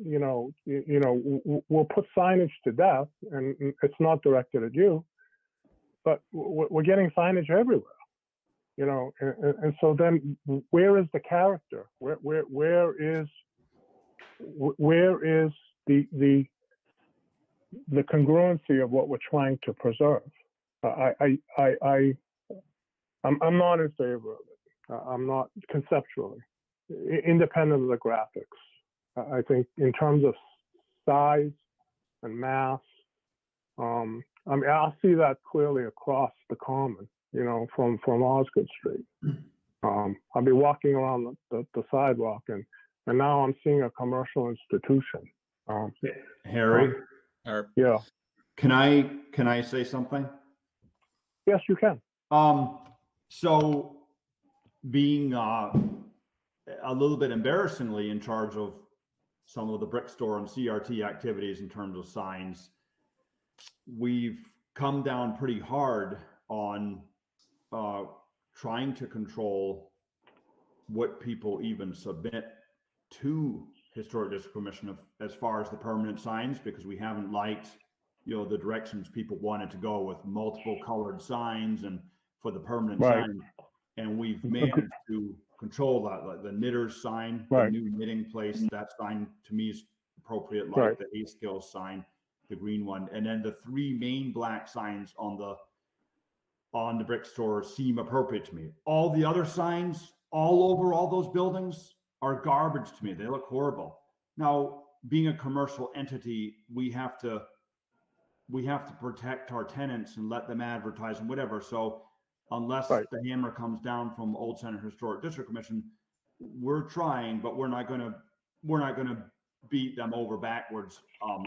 we'll put signage to death, and it's not directed at you, but we're getting signage everywhere. And so then where is the character? Where is the congruency of what we're trying to preserve? I'm not in favor of it. I'm not conceptually, independent of the graphics. I think in terms of size and Mass. I mean, I see that clearly across the common, from Osgood Street. I'll be walking around the sidewalk, and now I'm seeing a commercial institution. Harry? Yeah. Can I say something? Yes, you can. So being a little bit embarrassingly in charge of some of the brick store and CRT activities in terms of signs, we've come down pretty hard on trying to control what people even submit to Historic District Commission as far as the permanent signs, because we haven't liked, the directions people wanted to go with multiple colored signs and for the permanent sign. And we've managed to control that, like the knitter's sign, the new knitting place, that sign to me is appropriate, like the A Skills sign, the green one. And then the 3 main black signs on the brick store seem appropriate to me. All the other signs all over all those buildings are garbage to me. They look horrible. Now, being a commercial entity, we have to protect our tenants and let them advertise and whatever. So unless the hammer comes down from Old Center Historic District Commission, we're trying, but we're not going to beat them over backwards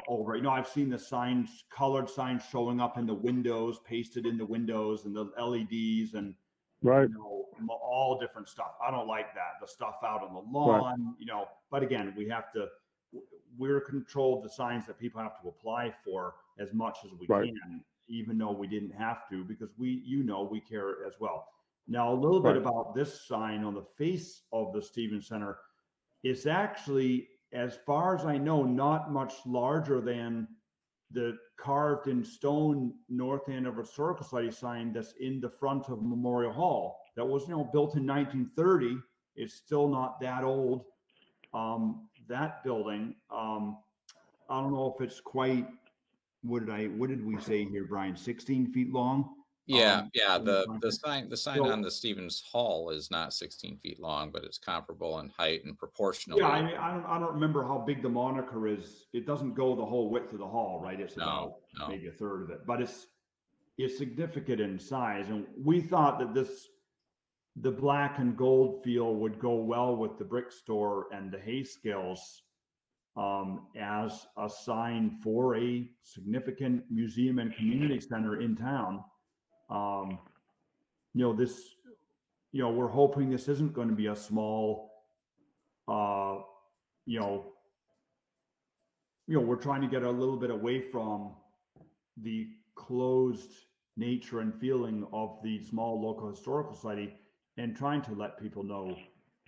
over. I've seen the signs, colored signs showing up in the windows, pasted in the windows, and the LEDs and all different stuff. I don't like that. The stuff out on the lawn, but again, we're controlled the signs that people have to apply for as much as we can, even though we didn't have to, because we care as well. Now, a little bit about this sign on the face of the Stevens Center. It's actually, as far as I know, not much larger than the carved in stone North Andover Historical Society sign that's in the front of Memorial Hall. That was, built in 1930. It's still not that old. That building, I don't know if it's quite, what did we say here, Brian? 16 feet long? Yeah. The sign on the Stevens Hall is not 16 feet long, but it's comparable in height and proportionally. Yeah, I don't remember how big the moniker is. It doesn't go the whole width of the hall, right? It's about maybe a third of it, but it's significant in size. And we thought that the black and gold feel would go well with the brick store and the hay scales as a sign for a significant museum and community center in town. We're hoping this isn't going to be a small, we're trying to get a little bit away from the closed nature and feeling of the small local historical society and trying to let people know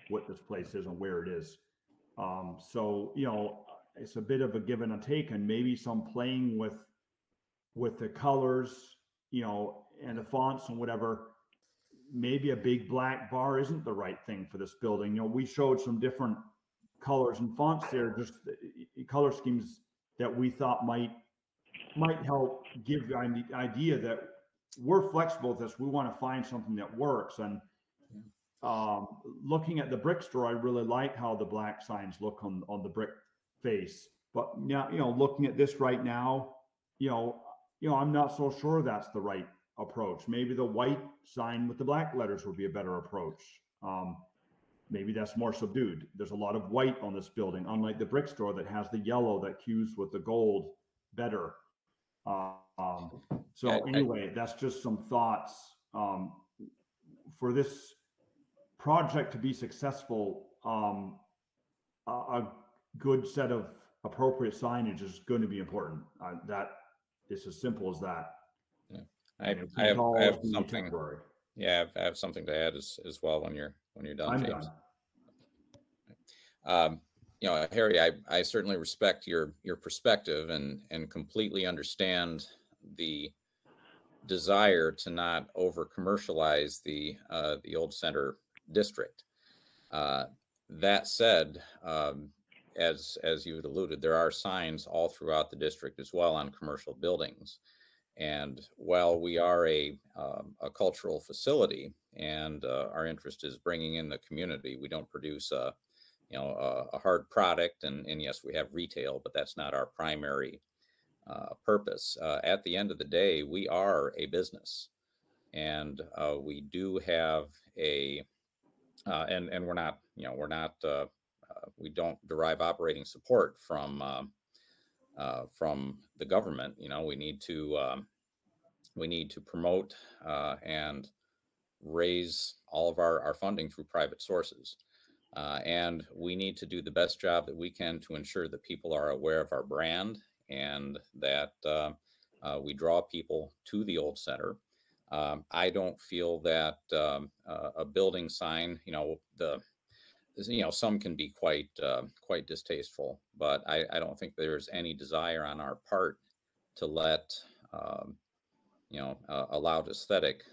what this place is and where it is. It's a bit of a give and a take, and maybe some playing with the colors, and the fonts and whatever. Maybe a big black bar isn't the right thing for this building. We showed some different colors and fonts there, just color schemes that we thought might help give the idea that we're flexible with this. We want to find something that works. And looking at the brick store, I really like how the black signs look on the brick face. But now, looking at this right now, I'm not so sure that's the right approach. Maybe the white sign with the black letters would be a better approach. Maybe that's more subdued. There's a lot of white on this building, unlike the brick store that has the yellow that cues with the gold better. Anyway, that's just some thoughts. For this project to be successful, a good set of appropriate signage is going to be important. That it's as simple as that. Yeah. I have something. Temporary. Yeah, I have something to add as well when you're done, I'm James. Done. Harry, I certainly respect your perspective and completely understand the desire to not over commercialize the Old Center district. That said, as you had alluded, there are signs all throughout the district as well on commercial buildings. And while we are a cultural facility and our interest is bringing in the community, we don't produce a hard product. And yes, we have retail, but that's not our primary purpose. At the end of the day, we are a business, and we do have a and we're not, we don't derive operating support from the government. We need to promote and raise all of our funding through private sources. And we need to do the best job that we can to ensure that people are aware of our brand and that we draw people to the Old Center. I don't feel that a building sign, some can be quite distasteful, but I don't think there's any desire on our part to let a loud aesthetic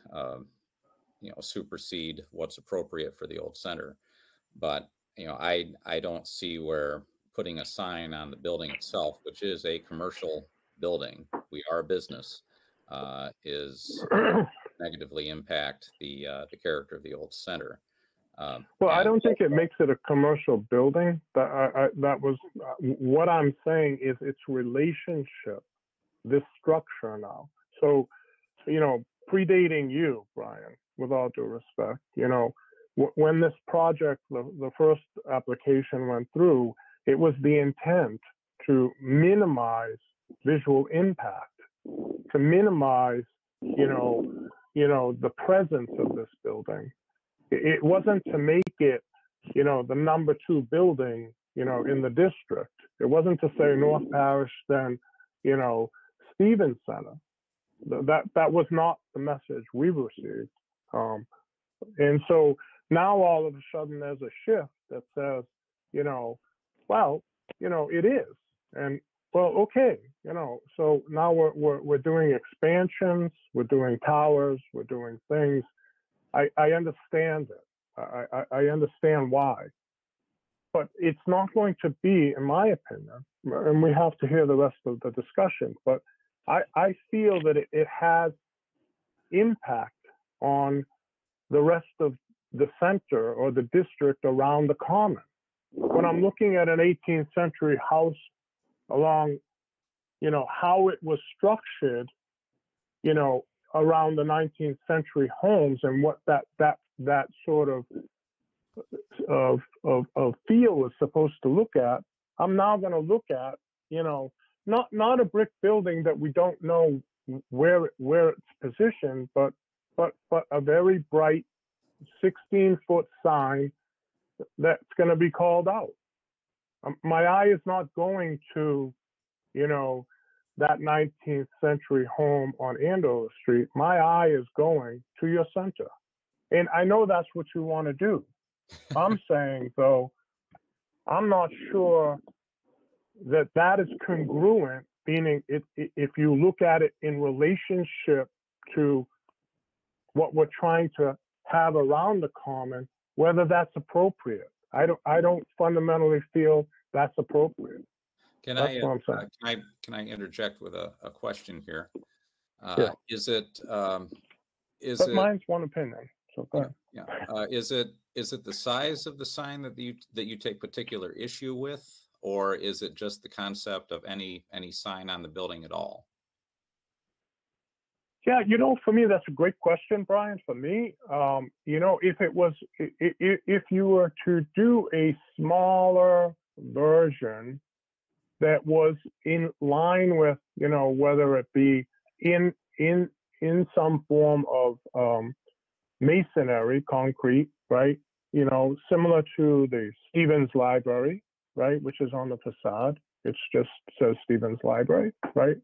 supersede what's appropriate for the Old Center. But I don't see where putting a sign on the building itself, which is a commercial building, we are a business, is negatively impact the character of the Old Center. Well, I don't think it makes it a commercial building. That was what I'm saying is its relationship, this structure now. So, predating you, Brian, with all due respect, when this project, the first application went through, it was the intent to minimize visual impact, to minimize, the presence of this building. It wasn't to make it, the #2 building, in the district. It wasn't to say North Parish, then, Stevens Center. That was not the message we received. And so now all of a sudden there's a shift that says, it is. And well, okay, so now we're doing expansions, we're doing towers, we're doing things. I understand it. I understand why. But it's not going to be, in my opinion, and we have to hear the rest of the discussion, but I feel that it has impact on the rest of the center or the district around the common. When I'm looking at an 18th century house along, how it was structured, around the 19th century homes and what that sort of feel is supposed to look at, I'm now going to look at, not a brick building that we don't know where it's positioned, but a very bright 16-foot sign that's going to be called out. My eye is not going to, that 19th century home on Andover Street. My eye is going to your center. And I know that's what you want to do. I'm saying, though, I'm not sure that is congruent, meaning if you look at it in relationship to what we're trying to have around the common, whether that's appropriate. I don't fundamentally feel that's appropriate. Can I interject with a question here? Yeah. Is it? But mine's one opinion. So go ahead. Yeah. Is it the size of the sign that you take particular issue with, or is it just the concept of any sign on the building at all? Yeah, for me, that's a great question, Brian. For me, if you were to do a smaller version that was in line with, whether it be in some form of masonry, concrete, right? Similar to the Stevens Library, right, which is on the facade. It just says Stevens Library, right?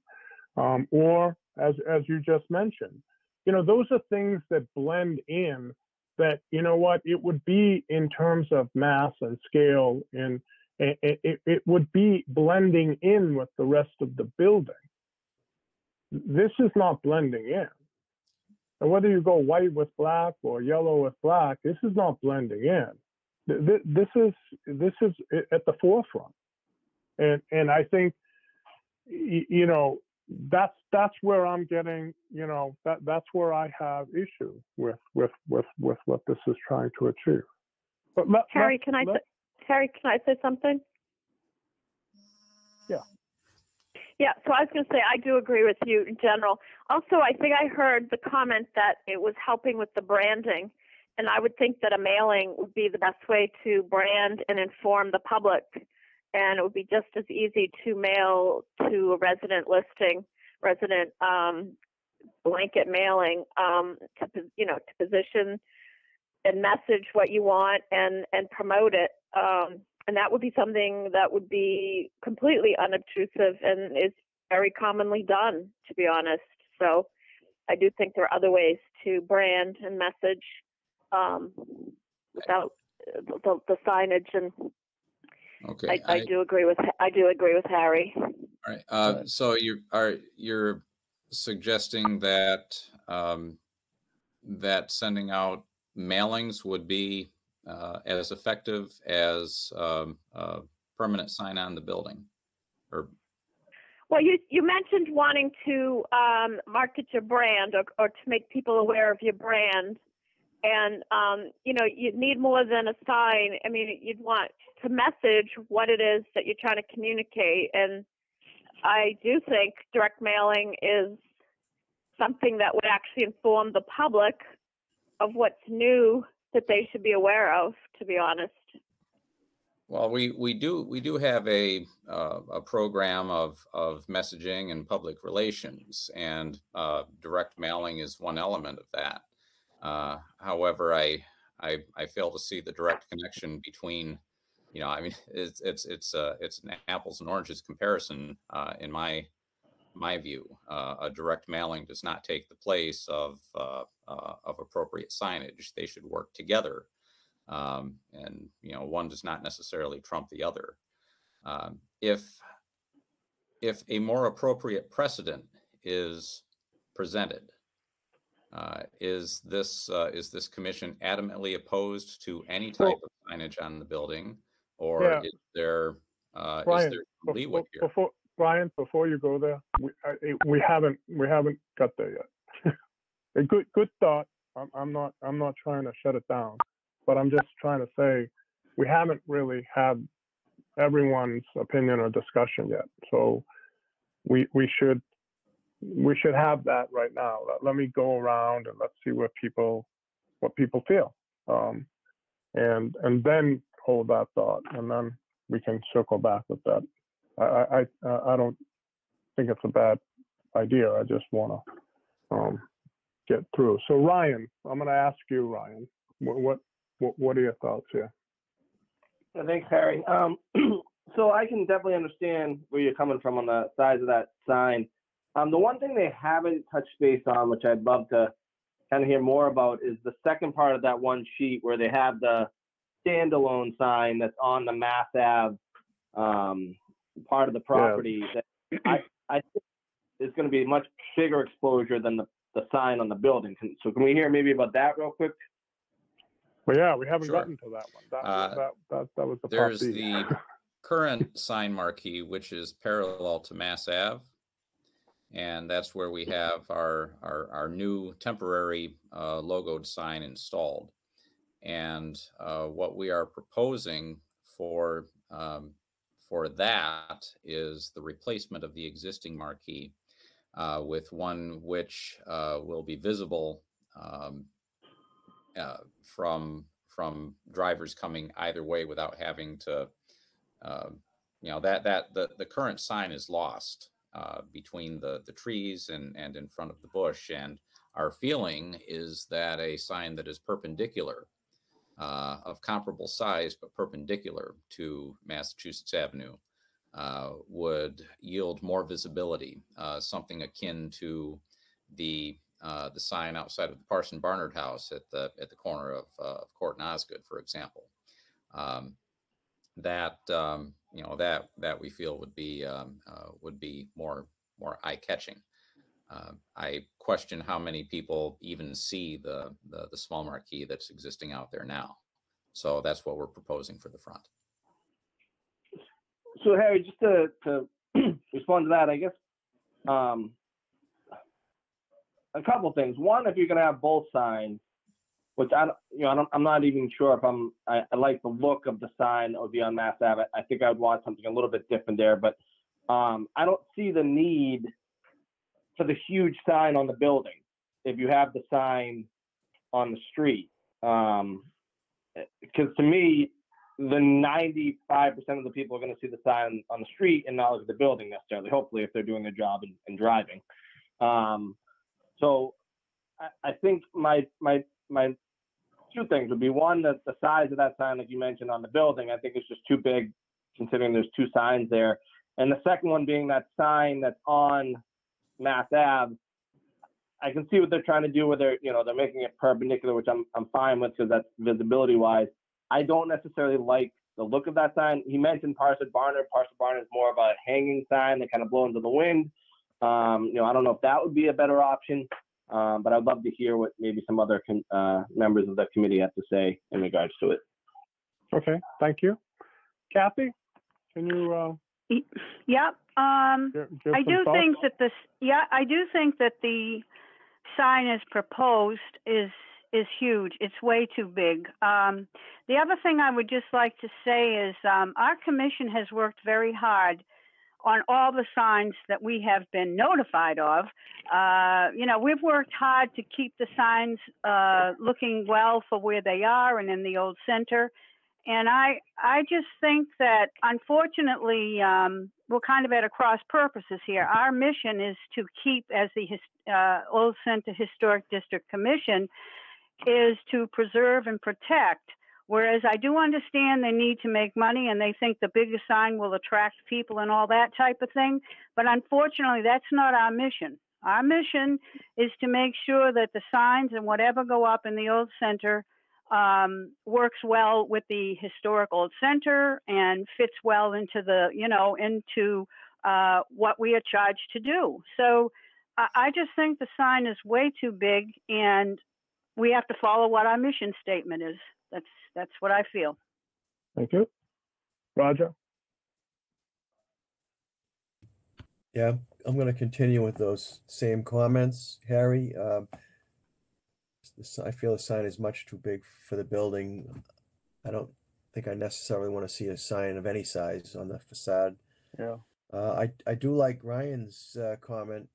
Or as you just mentioned, those are things that blend in. That it would be in terms of mass and scale, and it would be blending in with the rest of the building. This is not blending in. And whether you go white with black or yellow with black, this is not blending in. This is at the forefront. And I think, that's where I'm getting, that's where I have issue with what this is trying to achieve. But Harry, can I say something? Yeah. Yeah, so I was going to say, I do agree with you in general. Also, I think I heard the comment that it was helping with the branding, and I would think that a mailing would be the best way to brand and inform the public, and it would be just as easy to mail to a resident listing, resident blanket mailing, to position and message what you want and promote it. And that would be something that would be completely unobtrusive and is very commonly done, to be honest. So I do think there are other ways to brand and message without the signage. And Okay, I do agree with Harry. All right. So you're suggesting that that sending out mailings would be as effective as a permanent sign on the building, or? Well, you mentioned wanting to market your brand or to make people aware of your brand, and you'd need more than a sign. I mean, you'd want to message what it is that you're trying to communicate, and I do think direct mailing is something that would actually inform the public of what's new that they should be aware of, to be honest. Well, we do have a program of messaging and public relations, and direct mailing is one element of that. However, I fail to see the direct connection between, I mean, it's an apples and oranges comparison in my view. A direct mailing does not take the place of appropriate signage. They should work together, and one does not necessarily trump the other. If a more appropriate precedent is presented, is this commission adamantly opposed to any type of signage on the building, or is there leeway here? Brian, before you go there, we haven't got there yet. A good thought. I'm not trying to shut it down, but I'm just trying to say we haven't really had everyone's opinion or discussion yet. So we should have that right now. Let me go around and let's see what people feel, and then hold that thought, and then we can circle back with that. I don't think it's a bad idea. I just want to get through. So Ryan, I'm going to ask you, Ryan, what are your thoughts here? Thanks, Harry. So I can definitely understand where you're coming from on the size of that sign. The one thing they haven't touched base on, which I'd love to kind of hear more about, is the second part of that one sheet where they have the standalone sign that's on the Mass Ave part of the property. Yeah. That I think is going to be a much bigger exposure than the sign on the building. So can we hear maybe about that real quick? Well, yeah, we haven't gotten to that one. That was the there's the current sign marquee, which is parallel to Mass Ave, and that's where we have our new temporary logoed sign installed. And what we are proposing for that is the replacement of the existing marquee with one which will be visible from drivers coming either way without having to, the current sign is lost between the trees and in front of the bush. And our feeling is that a sign that is perpendicular, of comparable size but perpendicular to Massachusetts Avenue, would yield more visibility, something akin to the sign outside of the Parson Barnard House at the corner of Court and Osgood, for example. That we feel would be more eye-catching. I question how many people even see the small marquee that's existing out there now. So that's what we're proposing for the front. So Harry, just to respond to that, I guess a couple things. One, if you're going to have both signs, which I'm not even sure if I like the look of the sign that would be on Mass Ave. I think I would want something a little bit different there. But I don't see the need for the huge sign on the building if you have the sign on the street. Because to me, the 95% of the people are going to see the sign on the street and not look at the building necessarily, hopefully, if they're doing their job and driving. So I think my two things would be, one, that the size of that sign, like you mentioned, on the building, I think is just too big, considering there's two signs there. And the second one being that sign that's on Mass Ave. I can see what they're trying to do with they're making it perpendicular, which I'm fine with because that's visibility wise. I don't necessarily like the look of that sign. He mentioned Parson Barnard. Parson Barnard is more of a hanging sign that kind of blows into the wind. I don't know if that would be a better option, but I'd love to hear what maybe some other members of the committee have to say in regards to it. Okay, thank you. Kathy, can you? Yep. I do think that the sign as proposed is huge. It's way too big. The other thing I would just like to say is our commission has worked very hard on all the signs that we have been notified of. We've worked hard to keep the signs looking well for where they are and in the old center. And I just think that, unfortunately, we're kind of at a cross purposes here. Our mission is to keep, as the Old Center Historic District Commission, is to preserve and protect. Whereas I do understand they need to make money and they think the bigger sign will attract people and all that type of thing. But unfortunately, that's not our mission. Our mission is to make sure that the signs and whatever go up in the Old Center works well with the historic Old Center and fits well into the, into what we are charged to do. So I just think the sign is way too big and we have to follow what our mission statement is. That's what I feel. Thank you. Roger? Yeah, I'm going to continue with those same comments, Harry. I feel the sign is much too big for the building. I don't think I necessarily want to see a sign of any size on the facade. Yeah. I do like Ryan's comment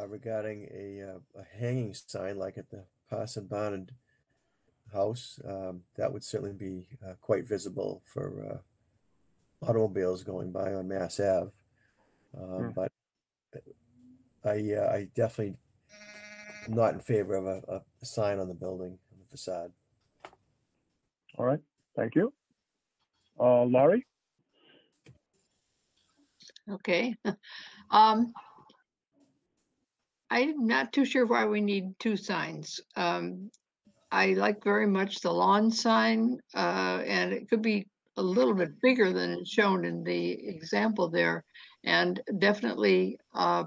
regarding a hanging sign like at the Parson Barnard house. That would certainly be quite visible for automobiles going by on Mass Ave. But I definitely am not in favor of a sign on the building, on the facade. All right, thank you. Laurie? Okay. I'm not too sure why we need two signs. I like very much the lawn sign, and it could be a little bit bigger than it's shown in the example there, and definitely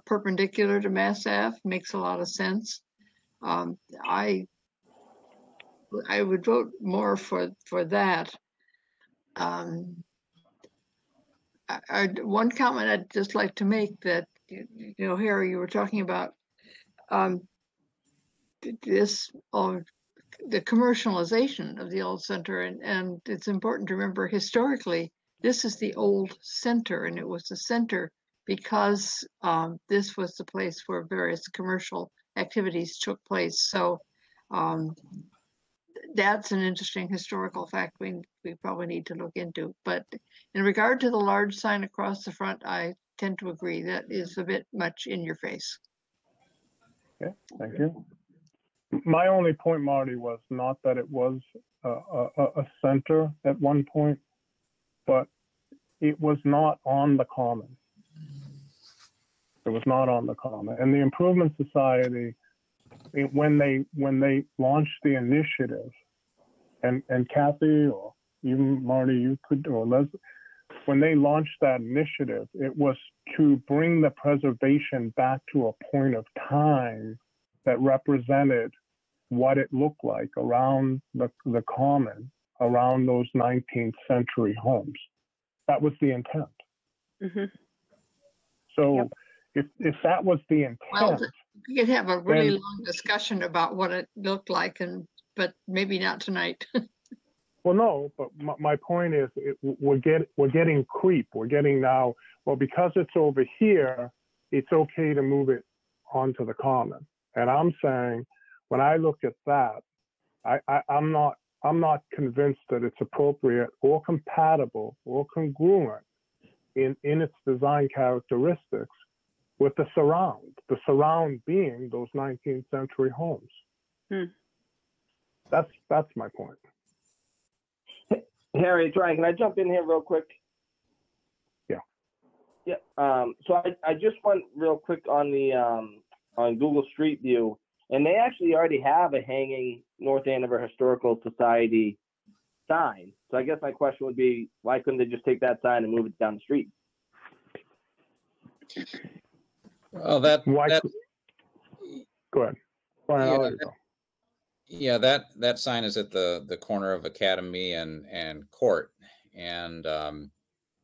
perpendicular to Mass Ave makes a lot of sense. I would vote more for that. One comment I'd just like to make that, Harry, you were talking about the commercialization of the old center, and it's important to remember historically this is the old center, and it was the center because this was the place where various commercial activities took place. So that's an interesting historical fact we probably need to look into. But in regard to the large sign across the front, I tend to agree that is a bit much in your face. Okay, thank you. My only point, Marty, was not that it was a center at one point, but it was not on the common. It was not on the common. And the Improvement Society, when they launched the initiative, and Kathy or even Marty, you could, or Leslie, when they launched that initiative, it was to bring the preservation back to a point of time that represented what it looked like around the common, around those 19th century homes. That was the intent. Mm-hmm. So if that was the intent, well, we could have a really long discussion about what it looked like, but maybe not tonight. Well, no, but my point is we're getting creep. We're getting now, well, because it's over here, it's okay to move it onto the common. And I'm saying, when I look at that, I'm not convinced that it's appropriate or compatible or congruent in its design characteristics with the surround being those 19th century homes. That's my point. Harry, it's Ryan. Can I jump in here real quick? Yeah. So I just went real quick on the on Google Street View, and they actually already have a hanging North Andover Historical Society sign. So I guess my question would be, why couldn't they just take that sign and move it down the street? Well, go ahead. Brian, I'll let you go. Yeah, that sign is at the corner of Academy and Court, and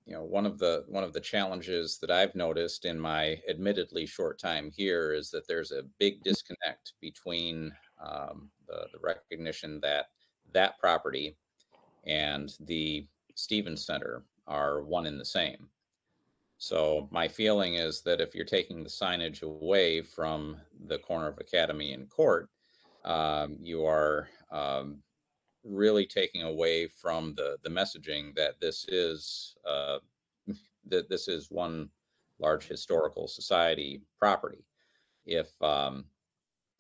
one of the challenges that I've noticed in my admittedly short time here is that there's a big disconnect between the recognition that that property and the Stevens Center are one and the same. So my feeling is that if you're taking the signage away from the corner of Academy and Court, you are really taking away from the messaging that this is one large historical society property. If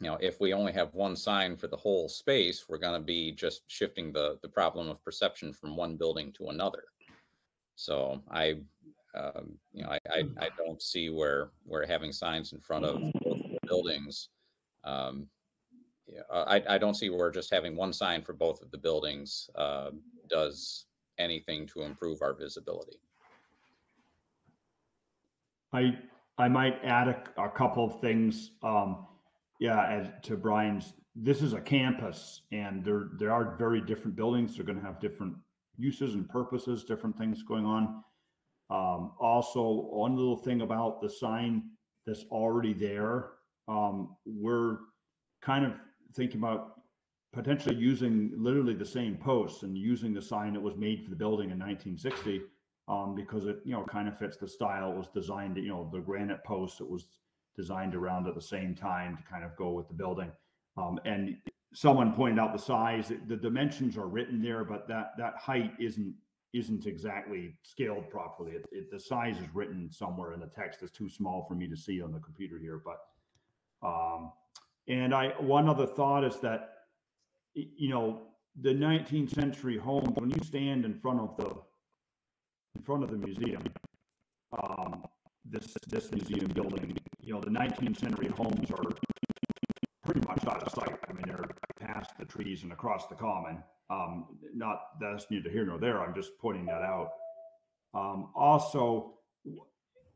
if we only have one sign for the whole space, we're going to be just shifting the problem of perception from one building to another. So I don't see where having signs in front of both the buildings. I don't see where just having one sign for both of the buildings does anything to improve our visibility. I might add a couple of things. To Brian's, this is a campus, and there are very different buildings. They're going to have different uses and purposes, different things going on. Also, one little thing about the sign that's already there, we're kind of thinking about potentially using literally the same posts and using the sign that was made for the building in 1960, because it kind of fits the style. It was designed, the granite post that was designed around at the same time to kind of go with the building. And someone pointed out the size. The dimensions are written there, but that height isn't exactly scaled properly. The size is written somewhere in the text. It's too small for me to see on the computer here. But one other thought is that the 19th century homes, when you stand in front of the museum, this museum building, the 19th century homes are pretty much out of sight. I mean, they're past the trees and across the common. Not that's neither here nor there. I'm just pointing that out. Also,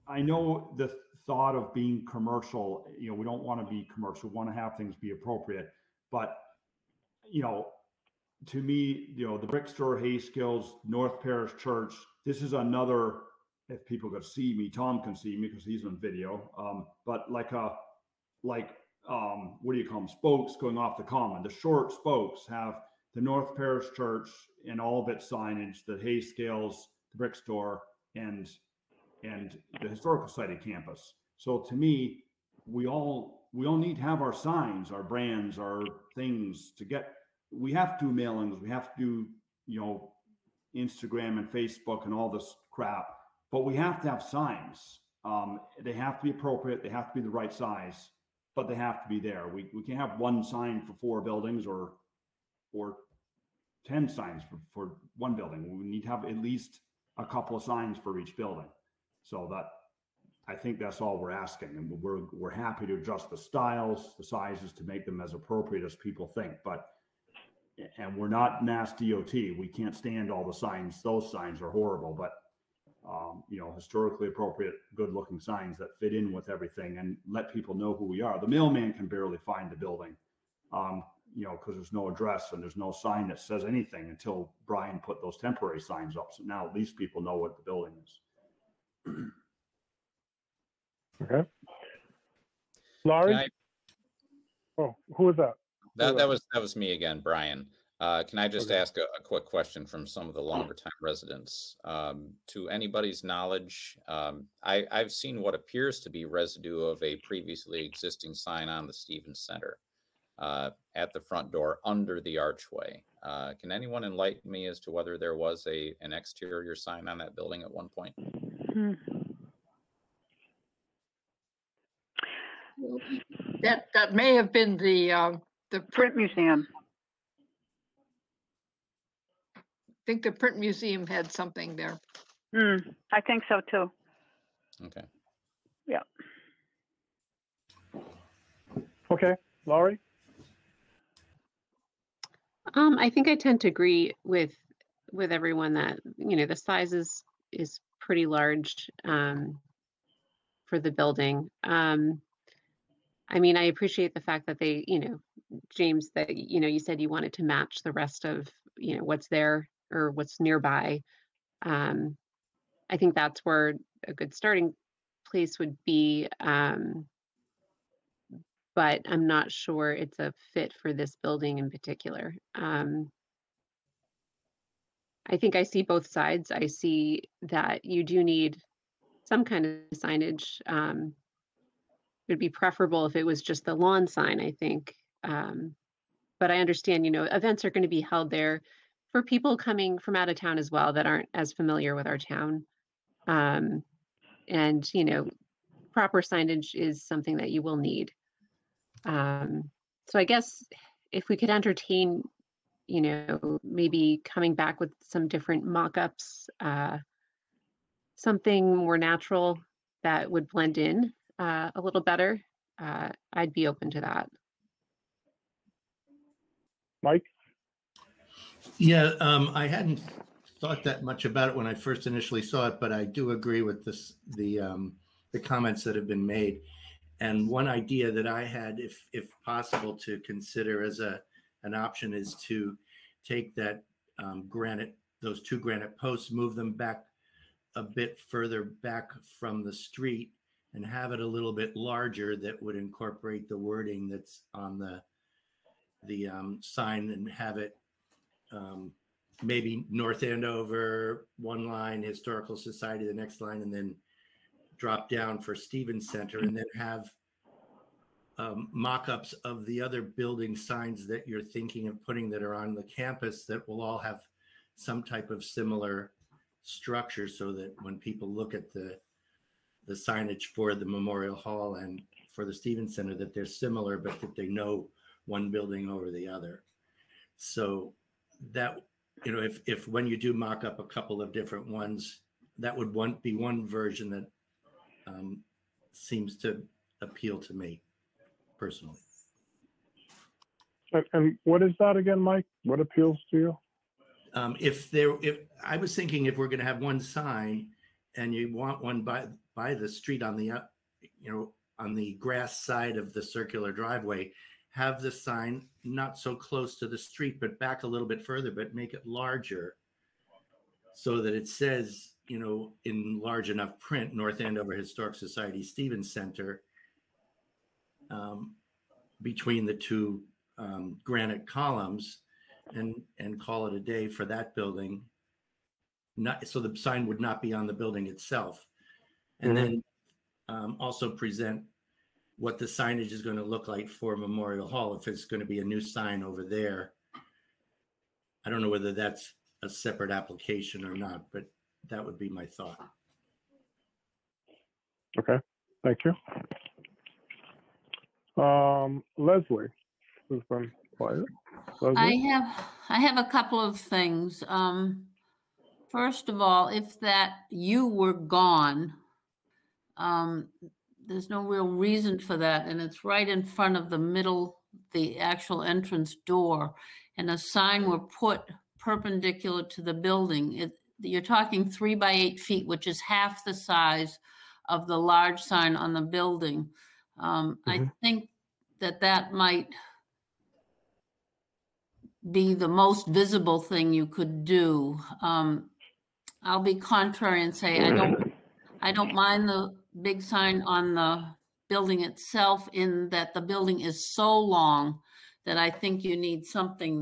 I know the thought of being commercial, we don't want to be commercial. We want to have things be appropriate. But, to me, the Brick Store, Hay Skills, North Parish Church, this is another, if people could see me, Tom can see me because he's on video, but what do you call them? Spokes going off the common. The short spokes have the North Parish Church and all of its signage, the Hay Scales, the Brick Store, and the Historical Society campus. So to me, we all need to have our signs, our brands, our things to get. We have to do mailings, we have to do Instagram and Facebook and all this crap, but we have to have signs. They have to be appropriate, they have to be the right size, but they have to be there. We can't have one sign for 4 buildings or 10 signs for one building. We need to have at least a couple of signs for each building. So that, I think that's all we're asking, and we're happy to adjust the styles, the sizes to make them as appropriate as people think. And we're not Mass DOT. We can't stand all the signs. Those signs are horrible, but historically appropriate, good-looking signs that fit in with everything and let people know who we are. The mailman can barely find the building, because there's no address and there's no sign that says anything until Brian put those temporary signs up. So now at least people know what the building is. Okay. Laurie? Can I, who was that? That was me again, Brian. Can I just ask a quick question from some of the longer time residents? To anybody's knowledge, I've seen what appears to be residue of a previously existing sign on the Stevens Center at the front door under the archway. Can anyone enlighten me as to whether there was an exterior sign on that building at one point? That may have been the print museum. I think the print museum had something there. I think so too. Okay. Yeah. Okay, Laurie? I think I tend to agree with everyone that, the size is pretty large for the building. I mean, I appreciate the fact that they, James, that, you said you wanted to match the rest of, what's there or what's nearby. I think that's where a good starting place would be. But I'm not sure it's a fit for this building in particular. I think I see both sides. I see that you do need some kind of signage. It would be preferable if it was just the lawn sign, I think. But I understand, events are going to be held there for people coming from out of town as well that aren't as familiar with our town. And, proper signage is something that you will need. So I guess if we could entertain, maybe coming back with some different mock-ups, something more natural that would blend in a little better, I'd be open to that. Mike? Yeah, I hadn't thought that much about it when I first initially saw it, but I do agree with the comments that have been made. And one idea that I had, if possible, to consider as an option is to take that those two granite posts, move them back a bit further back from the street, and have it a little bit larger that would incorporate the wording that's on the sign, and have it maybe North Andover, one line, Historical Society, the next line, and then drop down for Stevens Center, and then have mock-ups of the other building signs that you're thinking of putting that are on the campus that will all have some type of similar structure, so that when people look at the signage for the Memorial Hall and for the Stevens Center, that they're similar, but that they know one building over the other. So that, if when you do mock up a couple of different ones, that would be one version that seems to appeal to me personally. And what is that again, Mike? What appeals to you? If I was thinking, if we're going to have one sign and you want one by the street on the on the grass side of the circular driveway, have the sign not so close to the street, but back a little bit further, but make it larger so that it says, in large enough print, North Andover Historic Society, Stevens Center, between the two granite columns, and call it a day for that building. So the sign would not be on the building itself. And then also present what the signage is going to look like for Memorial Hall. If it's going to be a new sign over there, I don't know whether that's a separate application or not, but that would be my thought. Okay, thank you. Leslie, who's been quiet. Leslie? I have a couple of things. First of all, if that you were gone, there's no real reason for that, and it's right in front of the actual entrance door, and a sign were put perpendicular to the building. You're talking 3 by 8 feet, which is half the size of the large sign on the building. I think that might be the most visible thing you could do. I'll be contrary and say I don't mind the big sign on the building itself, in that the building is so long that I think you need something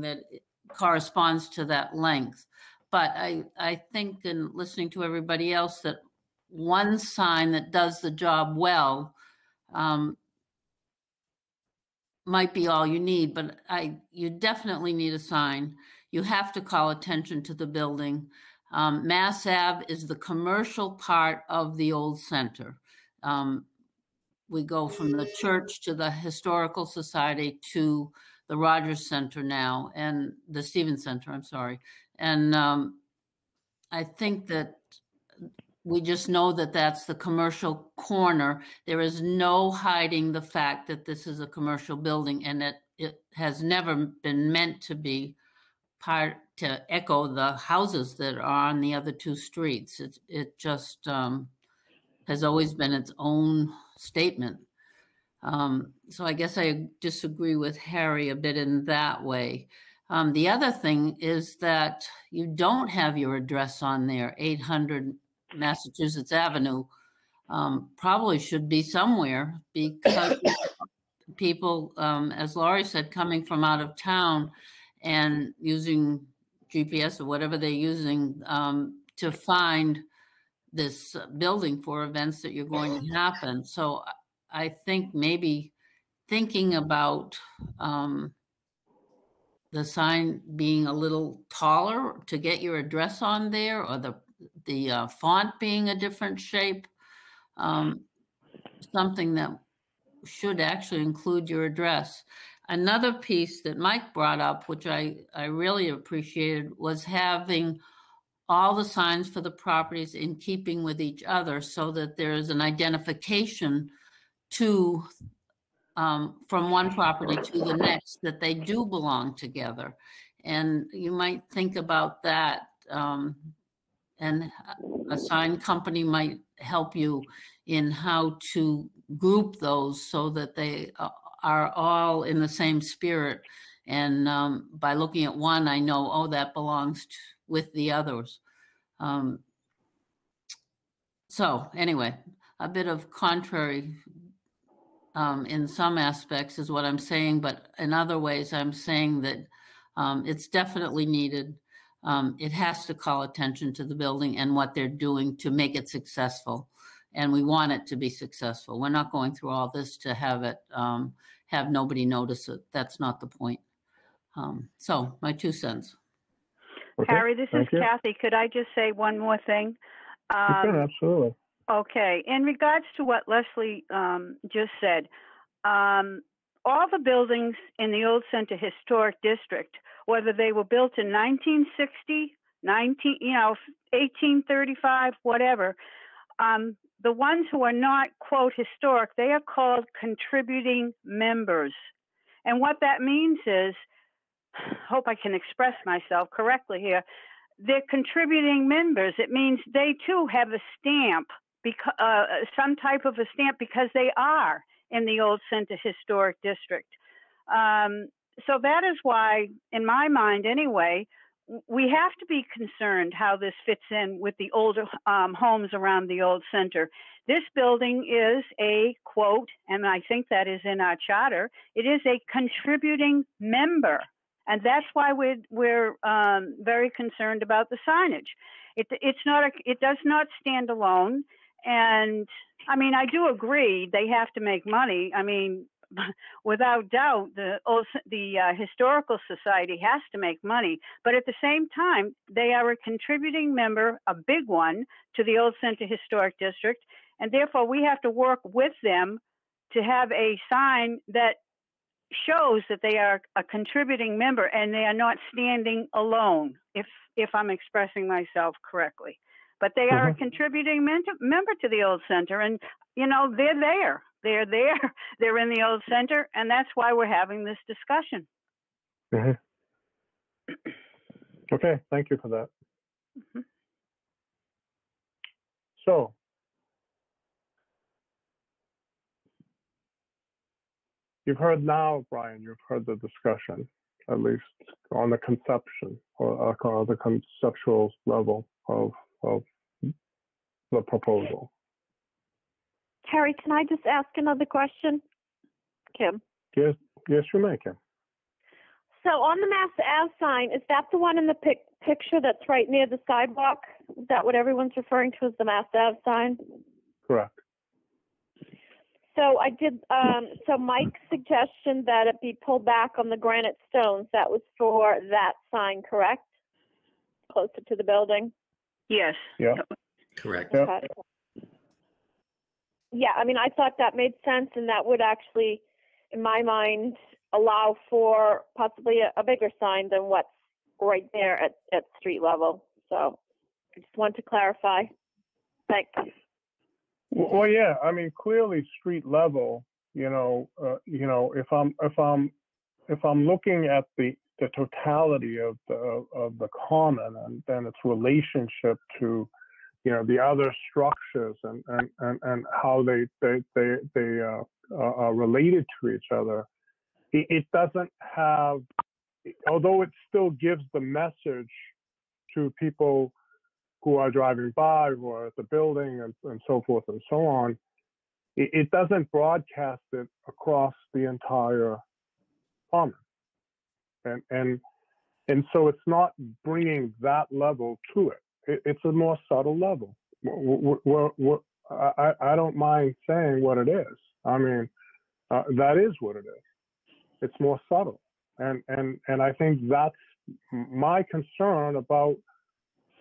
corresponds to that length. But I think in listening to everybody else that one sign that does the job well might be all you need, but you definitely need a sign. You have to call attention to the building. Mass Ave is the commercial part of the old center. We go from the church to the Historical Society to the Rogers Center now, and the Stevens Center, I'm sorry. And I think that we just know that that's the commercial corner. There is no hiding the fact that this is a commercial building and that it has never been meant to be part to echo the houses that are on the other two streets. It just has always been its own statement. So I guess I disagree with Harry a bit in that way. The other thing is that you don't have your address on there, 800 Massachusetts Avenue. Probably should be somewhere, because people, as Laurie said, coming from out of town and using GPS or whatever they're using to find this building for events that you're going to happen. So I think maybe thinking about the sign being a little taller to get your address on there, or the font being a different shape, something that should actually include your address. Another piece that Mike brought up, which I really appreciated, was having all the signs for the properties in keeping with each other, so that there is an identification to from one property to the next, that they do belong together. And you might think about that, and a sign company might help you in how to group those so that they are all in the same spirit. And by looking at one, I know, oh, that belongs with the others. So anyway, a bit of contrary in some aspects is what I'm saying, but in other ways I'm saying that it's definitely needed. It has to call attention to the building and what they're doing to make it successful. And we want it to be successful. We're not going through all this to have it, have nobody notice it. That's not the point. So my 2 cents. Okay, Harry, this is Kathy. Could I just say one more thing? Sure, absolutely. Okay. In regards to what Leslie just said, all the buildings in the Old Center Historic District, whether they were built in 1960, 1835, whatever, the ones who are not, quote, historic, they are called contributing members. And what that means is, hope I can express myself correctly here, they're contributing members. It means they too have a stamp, some type of a stamp, because they are in the Old Center Historic District. So that is why, in my mind anyway, we have to be concerned how this fits in with the older homes around the Old Center. This building is a, quote, and I think that is in our charter, it is a contributing member. And that's why we're very concerned about the signage. It does not stand alone. And I mean, I do agree they have to make money. I mean, without doubt, the Historical Society has to make money. But at the same time, they are a contributing member, a big one, to the Old Center Historic District. And therefore, we have to work with them to have a sign that shows that they are a contributing member and they are not standing alone, if I'm expressing myself correctly. But they are a contributing member to the Old Center, and they're there. They're there. They're in the Old Center, and that's why we're having this discussion. Okay, thank you for that. So, you've heard now, Brian, you've heard the discussion, at least on the conception or the conceptual level of the proposal. Harry, can I just ask another question? Kim? Yes, you may, Kim. So on the Mass Ave sign, is that the one in the picture that's right near the sidewalk? Is that what everyone's referring to as the Mass Ave sign? Correct. So I did, so Mike's suggestion that it be pulled back on the granite stones, that was for that sign, correct? Closer to the building? Yes. Yeah. Correct. Okay. Yeah, I mean, I thought that made sense, and that would actually, in my mind, allow for possibly a bigger sign than what's right there at street level. So I just want to clarify. Thanks. Well, yeah, I mean, clearly street level, if I'm looking at the totality of the common and then its relationship to, the other structures and how they are related to each other, it doesn't have, although it still gives the message to people who are driving by, who are at the building, and so forth and so on, it doesn't broadcast it across the entire common. And so it's not bringing that level to it. It's a more subtle level. I don't mind saying what it is. I mean, that is what it is. It's more subtle. And I think that's my concern about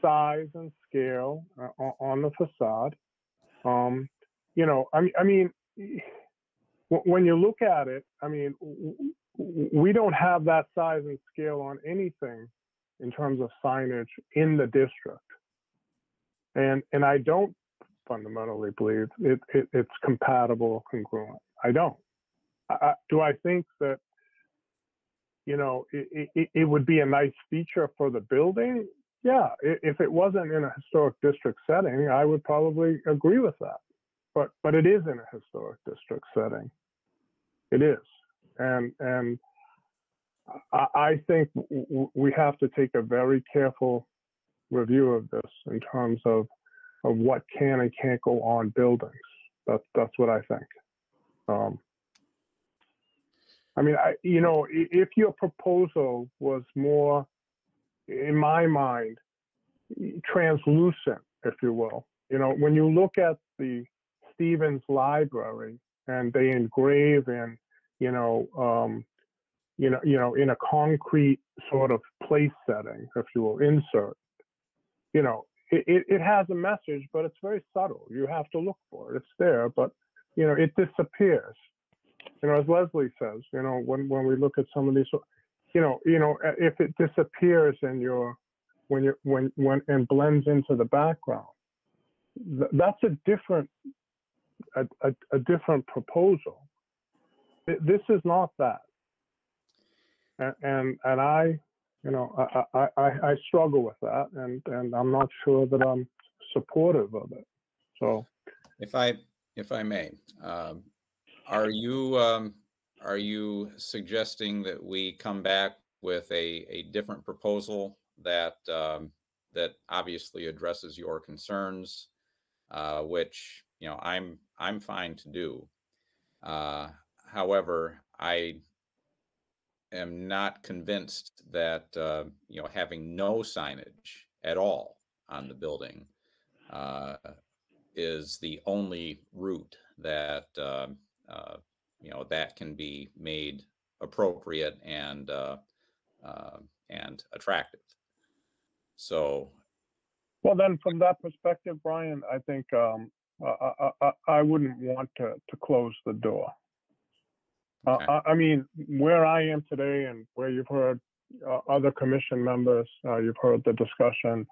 size and scale on the facade. I mean, when you look at it, I mean, we don't have that size and scale on anything in terms of signage in the district. And I don't fundamentally believe it's compatible, congruent. I don't. Do I think that, it would be a nice feature for the building? Yeah, if it wasn't in a historic district setting, I would probably agree with that. But it is in a historic district setting. It is. And I think we have to take a very careful review of this in terms of what can and can't go on buildings. That's what I think. I mean, if your proposal was more, in my mind, translucent, if you will, when you look at the Stevens Library and they engrave in, in a concrete sort of place setting, if you will, insert, it has a message, but it's very subtle. You have to look for it. It's there, but, it disappears. As Leslie says, when we look at some of these, if it disappears in when and blends into the background, that's a different proposal. This is not that. And I struggle with that, and I'm not sure that I'm supportive of it. So, if I may, are you suggesting that we come back with a different proposal that that obviously addresses your concerns, which I'm fine to do. However, I am not convinced that having no signage at all on the building is the only route that that can be made appropriate and attractive. So, well, then from that perspective, Brian, I think I wouldn't want to close the door. Okay. I mean, where I am today and where you've heard other commission members, you've heard the discussion,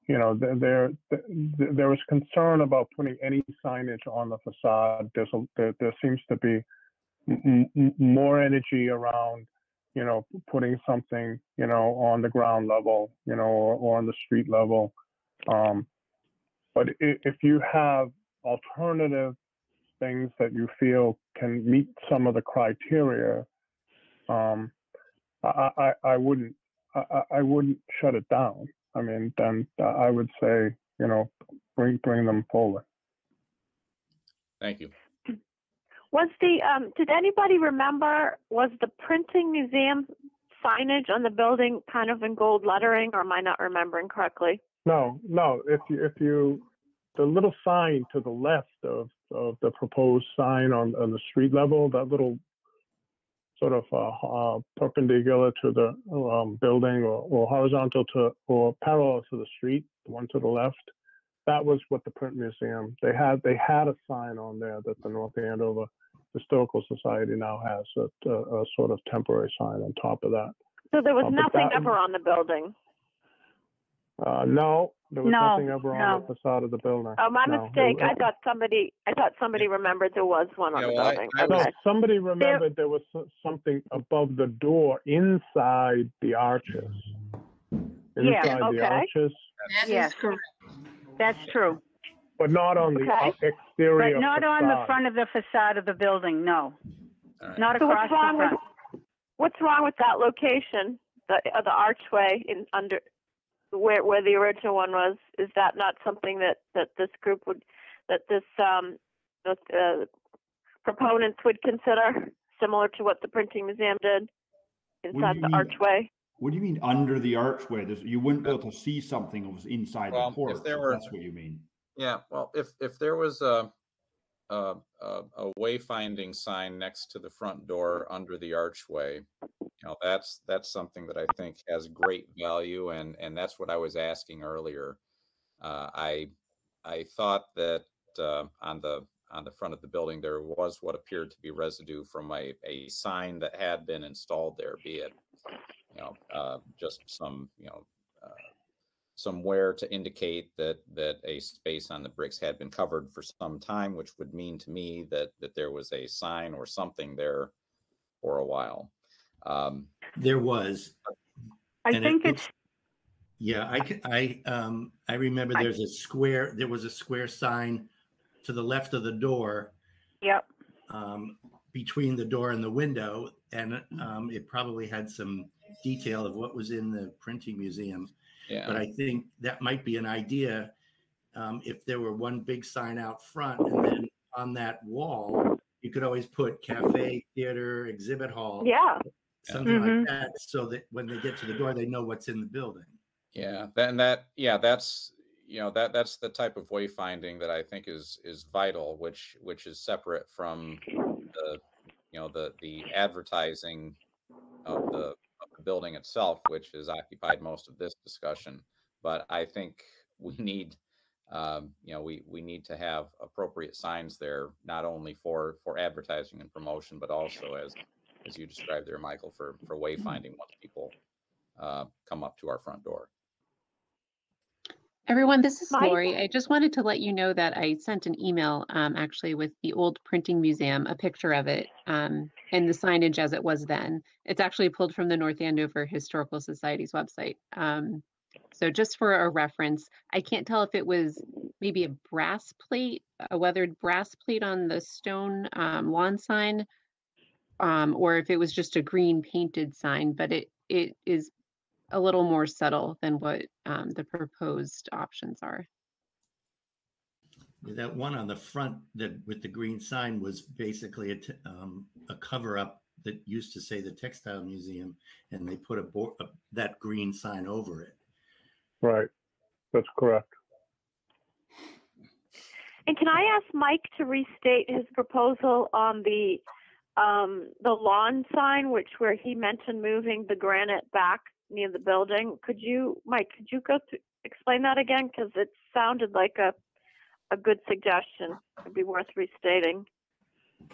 there is concern about putting any signage on the facade. There seems to be more energy around, putting something, on the ground level, or on the street level. But if you have alternative things that you feel can meet some of the criteria, I wouldn't shut it down. I mean, then I would say, bring them forward. Thank you. Was the did anybody remember, was the printing museum signage on the building kind of in gold lettering, or am I not remembering correctly? No. If you the little sign to the left of the proposed sign on the street level, that little sort of perpendicular to the building or horizontal to or parallel to the street, the one to the left, that was what the print museum, they had a sign on there that the North Andover Historical Society now has, a sort of temporary sign on top of that. So there was nothing ever on the building? No, there was No, nothing ever no. on the facade of the building. Oh, my No. mistake. I thought somebody remembered there was one on the building. No, Okay. somebody remembered there was something above the door inside the arches. Yeah, Inside the okay. arches, Yes, correct. That's true. but not on the Okay. exterior But not on the facade. front of the facade of the building, no. Not So across the front. what's wrong with that location, the archway in under where the original one was? Is that not something that this group would, that this proponents would consider, similar to what the printing museum did inside the archway? What do you mean under the archway? You wouldn't be able to see something that was inside Well, the porch. if there were- That's what you mean. Yeah, well, if there was a wayfinding sign next to the front door under the archway, that's something that I think has great value, and that's what I was asking earlier. I thought that on the front of the building there was what appeared to be residue from a sign that had been installed there, be it just some wear to indicate that a space on the bricks had been covered for some time, which would mean to me that there was a sign or something there for a while. There was. I and think it's. Yeah, I remember there was a square sign to the left of the door. Yep. Between the door and the window, and it probably had some detail of what was in the printing museum. Yeah. But I think that might be an idea if there were one big sign out front, and then on that wall you could always put cafe, theater, exhibit hall, something like that, so that when they get to the door, they know what's in the building. Yeah, that's the type of wayfinding that I think is vital, which is separate from the advertising of the building itself, which has occupied most of this discussion. But I think we need we need to have appropriate signs there, not only for advertising and promotion, but also as you described there, Michael, for wayfinding once people come up to our front door. Everyone, this is Lori. I just wanted to let you know that I sent an email actually with the old printing museum, a picture of it, and the signage as it was then. It's actually pulled from the North Andover Historical Society's website. So just for a reference, I can't tell if it was maybe a brass plate, a weathered brass plate on the stone lawn sign, or if it was just a green painted sign, but it is a little more subtle than what the proposed options are. That one on the front with the green sign was basically a cover up that used to say the Textile Museum, and they put that green sign over it. Right, that's correct. And can I ask Mike to restate his proposal on the lawn sign, where he mentioned moving the granite back near the building? Mike, could you explain that again? Because it sounded like a good suggestion. It'd be worth restating.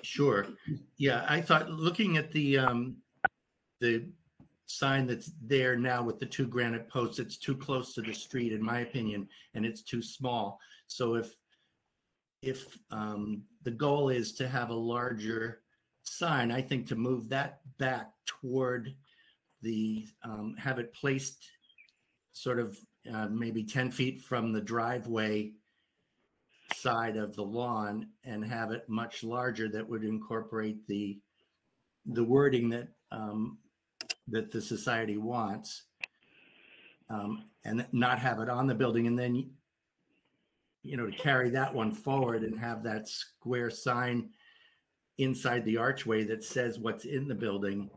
Sure. Yeah, I thought looking at the sign that's there now with the two granite posts, it's too close to the street, in my opinion, and it's too small. So if the goal is to have a larger sign, I think to move that back toward have it placed sort of maybe 10 feet from the driveway side of the lawn, and have it much larger, that would incorporate the wording that the society wants, and not have it on the building, and then to carry that one forward and have that square sign inside the archway that says what's in the building,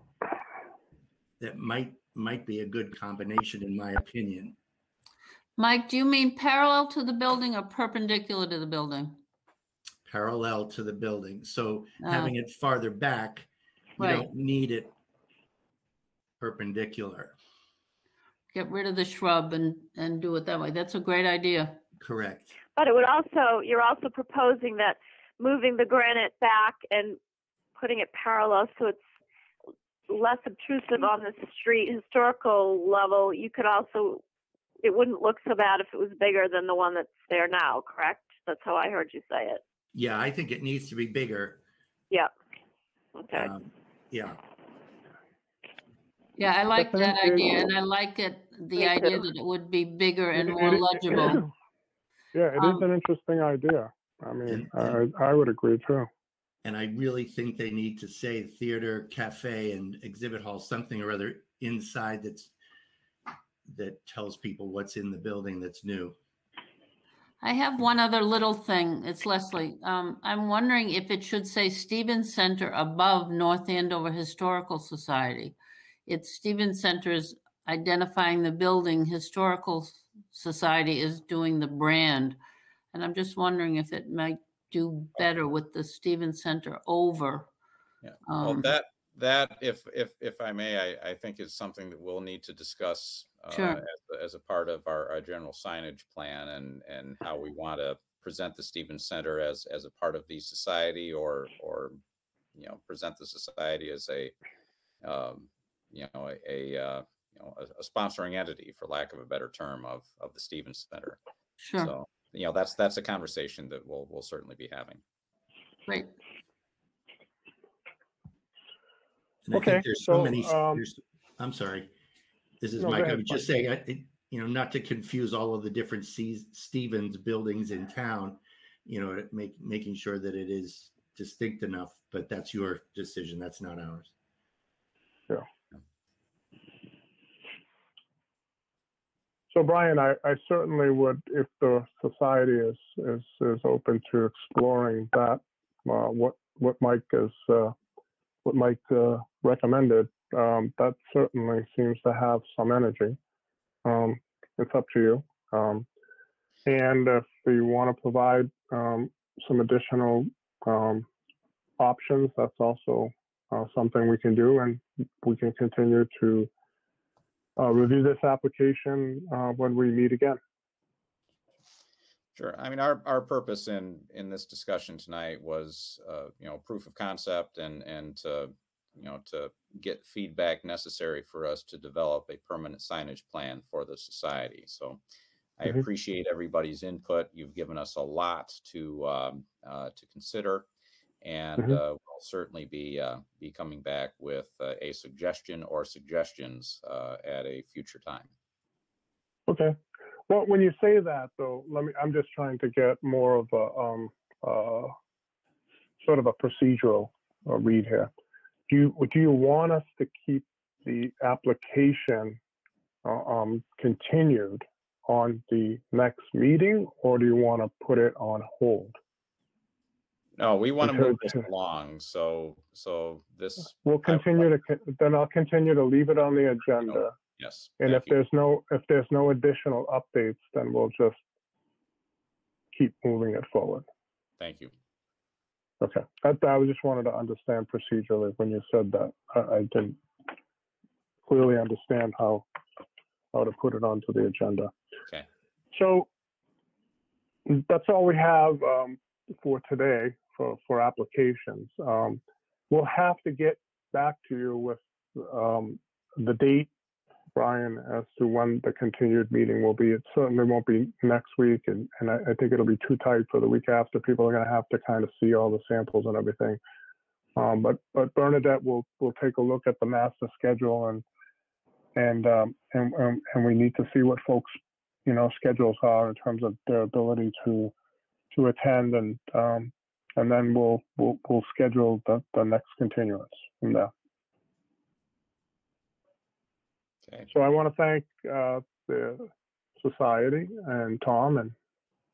that might be a good combination, in my opinion. Mike, do you mean parallel to the building or perpendicular to the building? Parallel to the building. So having it farther back, you right. don't need it perpendicular. Get rid of the shrub and do it that way. That's a great idea. Correct. But it would also, you're also proposing that moving the granite back and putting it parallel so it's less obtrusive on the street historical level. You could also, it wouldn't look so bad if it was bigger than the one that's there now, correct? That's how I heard you say it. Yeah, I think it needs to be bigger. Yeah. Okay. Yeah. Yeah, I like that idea, and I like it, the idea that it would be bigger and more legible. Yeah, it is an interesting idea. I mean, I would agree too. And I really think they need to say theater, cafe, and exhibit hall, something or other inside that tells people what's in the building that's new. I have one other little thing. It's Leslie. I'm wondering if it should say Stevens Center above North Andover Historical Society. It's Stevens Center is identifying the building. Historical Society is doing the brand. And I'm just wondering if it might do better with the Stevens Center over. Yeah. Well, that if I may, I think is something that we'll need to discuss sure. as a part of our general signage plan and how we want to present the Stevens Center as a part of the society or present the society as a sponsoring entity, for lack of a better term, of the Stevens Center. Sure. So that's a conversation that we'll certainly be having. Great. And I think there's so many. I'm sorry. This is Mike. I would just say, not to confuse all of the different Stevens buildings in town. Making sure that it is distinct enough. But that's your decision. That's not ours. Yeah. So Brian, I certainly would, if the society is open to exploring that, what Mike recommended, that certainly seems to have some energy. It's up to you. And if you want to provide some additional options, that's also something we can do, and we can continue to review this application when we meet again. Sure. I mean, our purpose in this discussion tonight was, proof of concept and to get feedback necessary for us to develop a permanent signage plan for the society. So I appreciate everybody's input. You've given us a lot to consider, and we'll certainly be coming back with a suggestion or suggestions at a future time. Okay. Well, when you say that, though, I'm just trying to get more of a sort of a procedural read here. Do you want us to keep the application continued on the next meeting, or do you want to put it on hold? No, we want to move this along. So this. We'll continue then I'll continue to leave it on the agenda. Yes. And if there's no additional updates, then we'll just keep moving it forward. Thank you. Okay. I just wanted to understand procedurally when you said that. I didn't clearly understand how to put it onto the agenda. Okay. So that's all we have for today for applications. We'll have to get back to you with the date, Brian, as to when the continued meeting will be. It certainly won't be next week, and I think it'll be too tight for the week after. People are going to have to kind of see all the samples and everything. But Bernadette will take a look at the master schedule, and we need to see what folks' schedules are in terms of their ability to attend, and then we'll schedule the next continuance from there. Okay. So I want to thank the society and Tom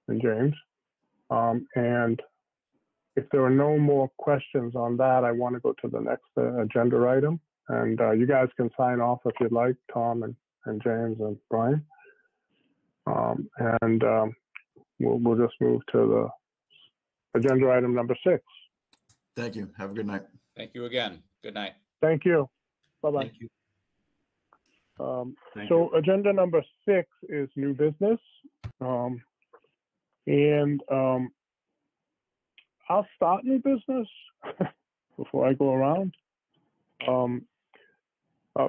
and James, and if there are no more questions on that, I want to go to the next agenda item. And you guys can sign off if you'd like, Tom and James and Brian. We'll just move to the agenda item number 6. Thank you. Have a good night. Thank you again. Good night. Thank you. Bye-bye. Thank you. Thank So agenda number 6 is new business. I'll start new business before I go around.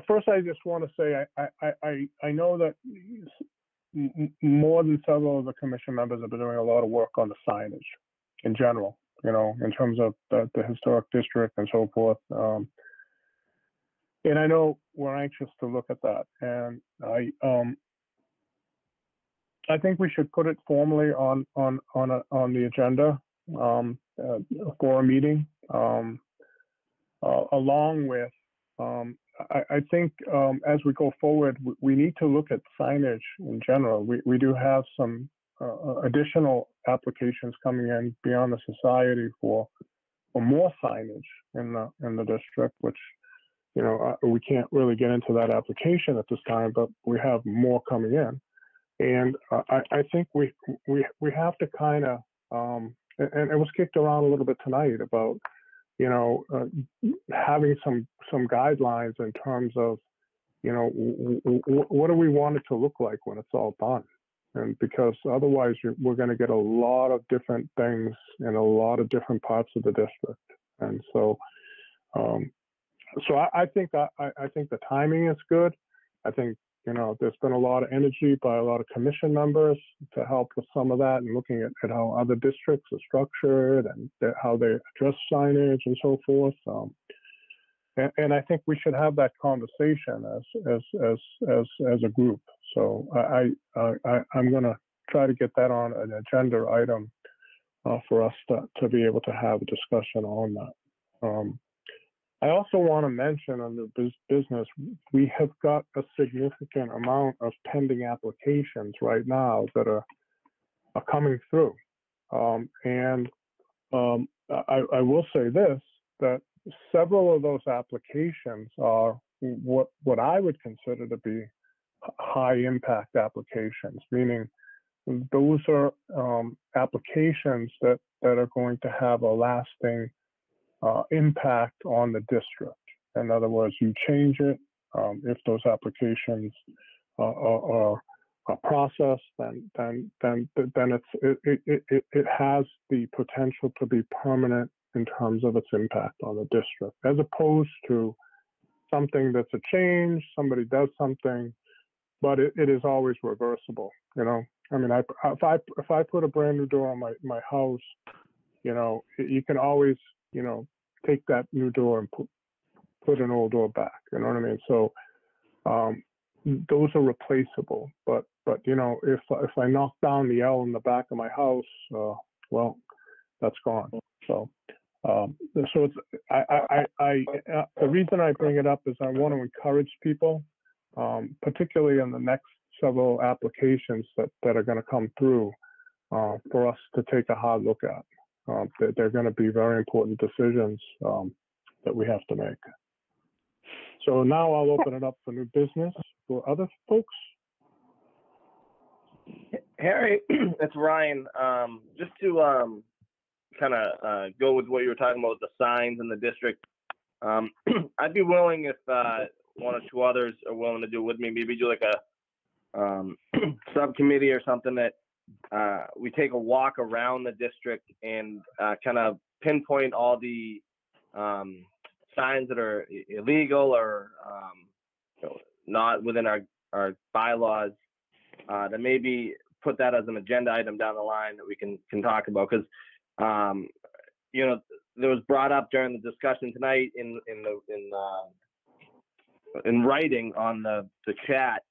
First, I just want to say I know that more than several of the commission members have been doing a lot of work on the signage in general, you know, in terms of the historic district and so forth. And I know we're anxious to look at that. And I think we should put it formally on the agenda for a meeting, along with. I think as we go forward, we need to look at signage in general. We do have some additional applications coming in beyond the society for more signage in the district, which, you know, we can't really get into that application at this time, but we have more coming in. And I think we have to kind of, and it was kicked around a little bit tonight about, you know, having some guidelines in terms of, you know, what do we want it to look like when it's all done? And because otherwise we're going to get a lot of different things in a lot of different parts of the district. And so, I think the timing is good. I think, you know, there's been a lot of energy by a lot of commission members to help with some of that and looking at how other districts are structured and how they address signage and so forth. And I think we should have that conversation as a group. So I'm going to try to get that on an agenda item for us to be able to have a discussion on that. I also want to mention on the business, we have got a significant amount of pending applications right now that are coming through. I will say this, that several of those applications are what I would consider to be high impact applications, meaning those are applications that are going to have a lasting impact on the district. In other words, you change it, if those applications are processed, then it has the potential to be permanent in terms of its impact on the district, as opposed to something that's a change, somebody does something, but it is always reversible. You know, I mean, if I put a brand new door on my house, you know, you can always, you know, take that new door and put an old door back. You know what I mean? So those are replaceable. But you know, if I knock down the L in the back of my house, well, that's gone. So it's the reason I bring it up is I want to encourage people, particularly in the next several applications that are going to come through, for us to take a hard look at. They're going to be very important decisions that we have to make. So now I'll open it up for new business for other folks. Harry, it's Ryan. Just to kind of go with what you were talking about, the signs in the district. I'd be willing if one or two others are willing to do it with me, maybe do like a subcommittee or something that we take a walk around the district and kind of pinpoint all the signs that are illegal or you know, not within our bylaws, to maybe put that as an agenda item down the line that we can talk about. Because you know, there was brought up during the discussion tonight in writing on the chat,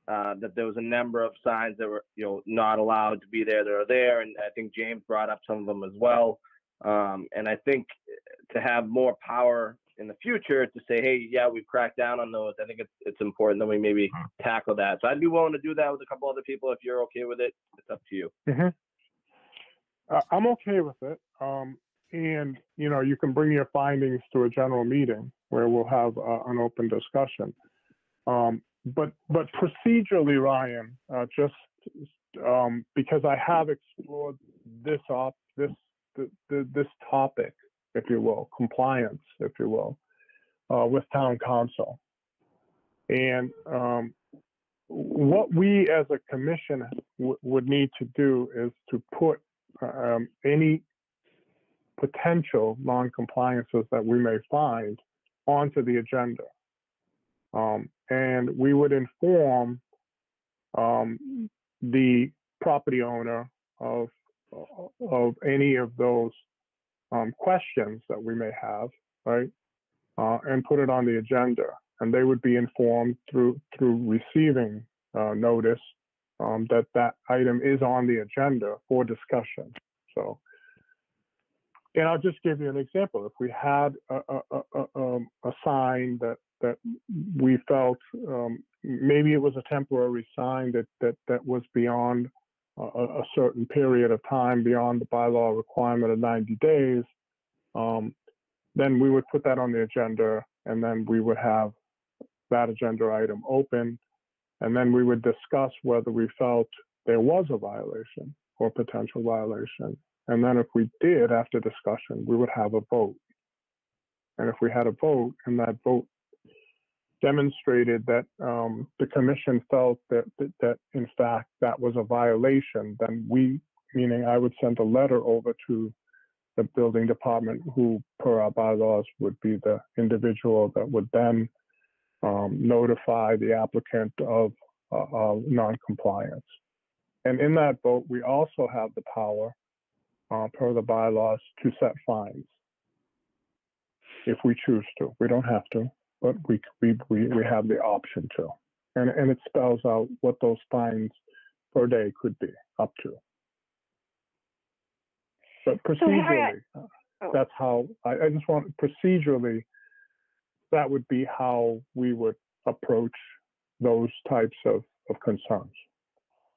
that there was a number of signs that were, you know, not allowed to be there that are there, and I think James brought up some of them as well. And I think to have more power in the future to say, hey, yeah, we've cracked down on those. I think it's important that we maybe tackle that. So I'd be willing to do that with a couple other people if you're okay with it. It's up to you. Mm-hmm. I'm okay with it. And, you know, you can bring your findings to a general meeting where we'll have an open discussion. But procedurally, Ryan, just because I have explored this topic, if you will, compliance, if you will, with town council. And what we as a commission would need to do is to put any potential non-compliances that we may find onto the agenda. And we would inform the property owner of any of those questions that we may have, right? And put it on the agenda. And they would be informed through receiving notice that item is on the agenda for discussion. So, and I'll just give you an example. If we had a sign that we felt maybe it was a temporary sign that was beyond a certain period of time, beyond the bylaw requirement of 90 days, then we would put that on the agenda, and then we would have that agenda item open, and then we would discuss whether we felt there was a violation or potential violation. And then if we did, after discussion, we would have a vote. And if we had a vote, and that vote demonstrated that the commission felt that in fact that was a violation, then we, meaning I would send a letter over to the building department, who per our bylaws would be the individual that would then notify the applicant of non-compliance. And in that vote, we also have the power per the bylaws to set fines if we choose to. We don't have to, but we have the option to. And it spells out what those fines per day could be up to. But procedurally, that's how, I just want, procedurally, that would be how we would approach those types of concerns,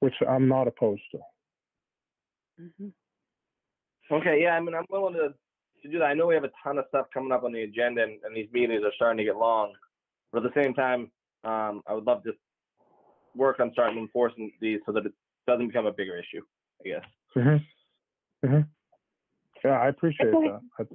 which I'm not opposed to. Mm-hmm. Okay, yeah, I mean, I'm willing to do that. I know we have a ton of stuff coming up on the agenda, and these meetings are starting to get long. But at the same time, I would love to work on starting enforcing these so that it doesn't become a bigger issue, I guess. Mm-hmm. Mm-hmm. Yeah, I appreciate that.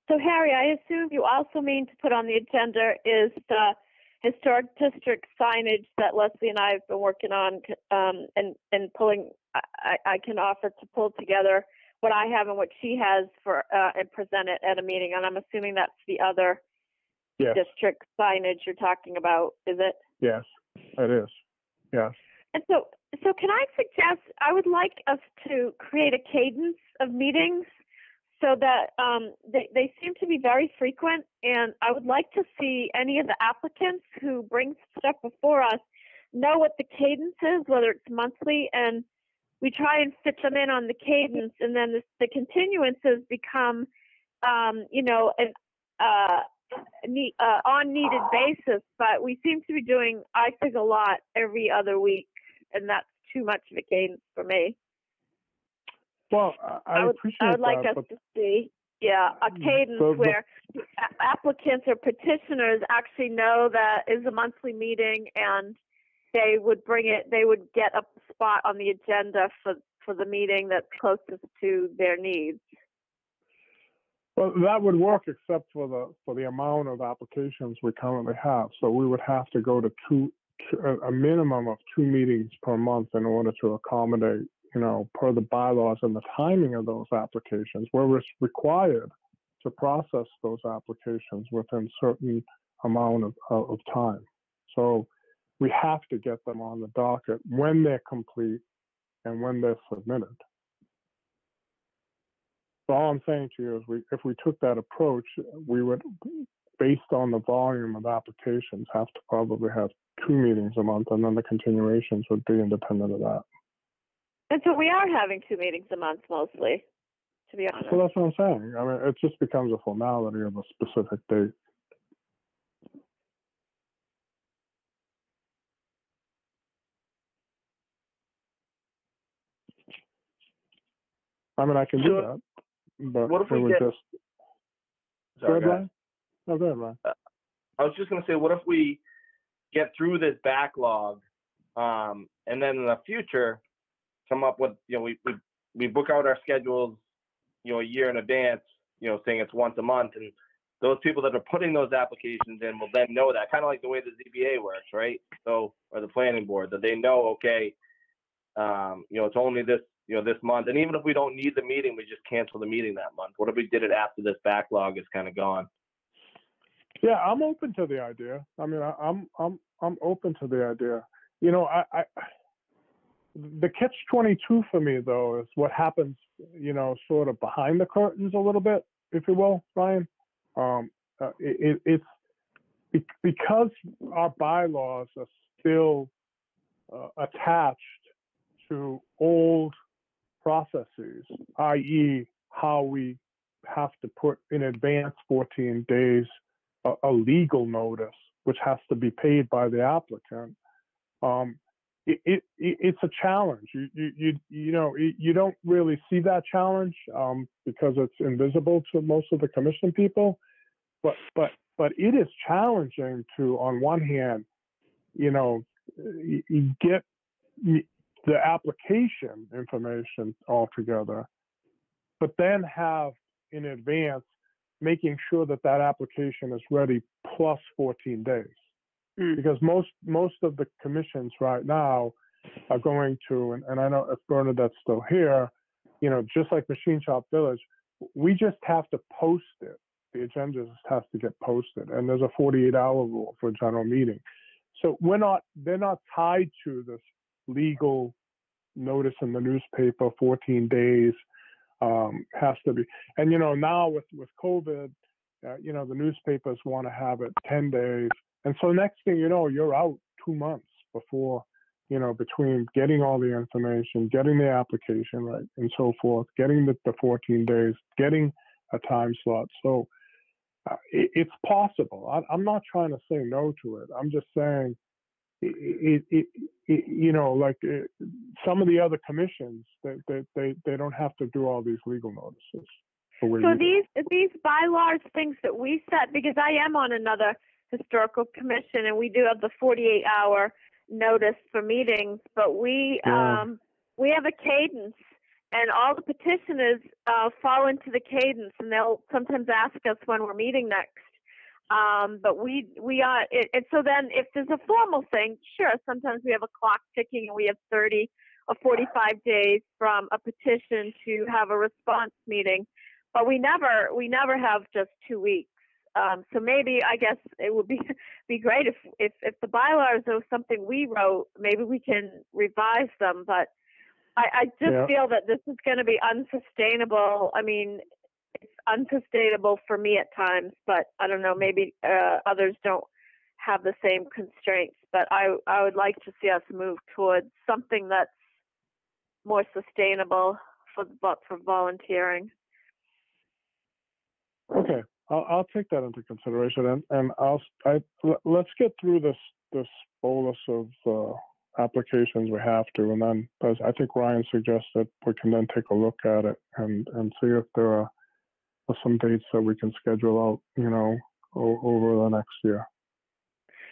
So, Harry, I assume you also mean to put on the agenda is the historic district signage that Leslie and I have been working on, and pulling. I can offer to pull together what I have and what she has for and present it at a meeting. And I'm assuming that's the other district signage you're talking about, is it? Yes, it is. Yes. And so can I suggest, I would like us to create a cadence of meetings so that they seem to be very frequent, and I would like to see any of the applicants who bring stuff before us know what the cadence is, whether it's monthly, and we try and fit them in on the cadence, and then the continuances become, an on needed basis. But we seem to be doing, I think, a lot every other week, and that's too much of a cadence for me. Well, I would like us to see, a cadence where applicants or petitioners actually know that is a monthly meeting, and they would get a spot on the agenda for the meeting that's closest to their needs. Well, that would work, except for the amount of applications we currently have. So we would have to go to a minimum of 2 meetings per month in order to accommodate, per the bylaws and the timing of those applications, where we're required to process those applications within certain amount of time. So we have to get them on the docket when they're complete and when they're submitted. So all I'm saying to you is if we took that approach, we would, based on the volume of applications, have to probably have 2 meetings a month, and then the continuations would be independent of that. And so we are having 2 meetings a month mostly, to be honest. So that's what I'm saying. I mean, it just becomes a formality of a specific date. I mean, I can do that. but what if it we would get? just. Go Sorry, ahead, go ahead. Ryan. No, go ahead, Ryan. I was just going to say, what if we get through this backlog, and then in the future come up with, we book out our schedules, a year in advance, saying it's once a month, and those people that are putting those applications in will then know that, kind of like the way the ZBA works, right? So, or the planning board, that they know, okay, it's only this, this month, and even if we don't need the meeting, we just cancel the meeting that month. What if we did it after this backlog is kind of gone? Yeah, I'm open to the idea. I mean, I'm open to the idea. I the catch-22 for me though is what happens, sort of behind the curtains a little bit, if you will, Ryan. It's because our bylaws are still attached to old processes, i.e., how we have to put in advance 14 days a legal notice, which has to be paid by the applicant. It's a challenge. You don't really see that challenge because it's invisible to most of the commission people. But it is challenging to, on one hand, you get the application information all together, but then have in advance making sure that application is ready plus 14 days. Because most of the commissions right now are going to, and I know if Bernadette's still here, just like Machine Shop Village, we just have to post it. The agenda just has to get posted, and there's a 48-hour rule for a general meeting. So they're not tied to this legal notice in the newspaper, 14 days has to be. And, now with COVID, the newspapers want to have it 10 days. And so next thing you know, you're out 2 months before, between getting all the information, getting the application right, and so forth, getting the 14 days, getting a time slot. So it's possible. I'm not trying to say no to it. I'm just saying, some of the other commissions, they don't have to do all these legal notices. So these bylaws things that we set, because I am on another historical commission and we do have the 48-hour notice for meetings, but we have a cadence, and all the petitioners fall into the cadence, and they'll sometimes ask us when we're meeting next. But we are, and so then if there's a formal thing, sure, sometimes we have a clock ticking and we have 30 or 45 days from a petition to have a response meeting, but we never have just 2 weeks. So maybe, I guess it would be great if the bylaws are something we wrote, maybe we can revise them, but I just feel that this is going to be unsustainable. I mean, it's unsustainable for me at times, but I don't know, maybe others don't have the same constraints, but I would like to see us move towards something that's more sustainable for volunteering. Okay, I'll take that into consideration, and let's get through this bolus of applications we have to, and then, as I think Ryan suggested, we can then take a look at it and see if there are some dates that we can schedule out, over the next year.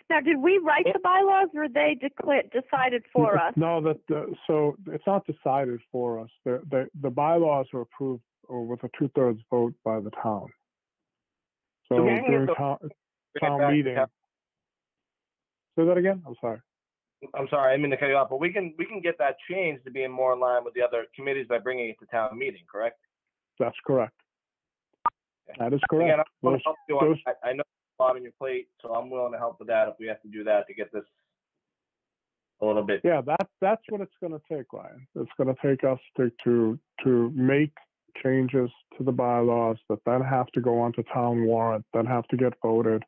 Now, did we write the bylaws, or were they decided for us? No, so it's not decided for us. The bylaws are approved with a 2/3 vote by the town. So during town meeting. Say that again? I'm sorry. I'm sorry, I didn't mean to cut you off, but we can get that changed to being more in line with the other committees by bringing it to town meeting, correct? That's correct. That is correct. Again, I want to help you on, I know a lot on your plate, so I'm willing to help with that if we have to do that to get this a little bit. Yeah, that's what it's going to take, Ryan. It's going to take us to make changes to the bylaws that then have to go onto town warrant, then have to get voted,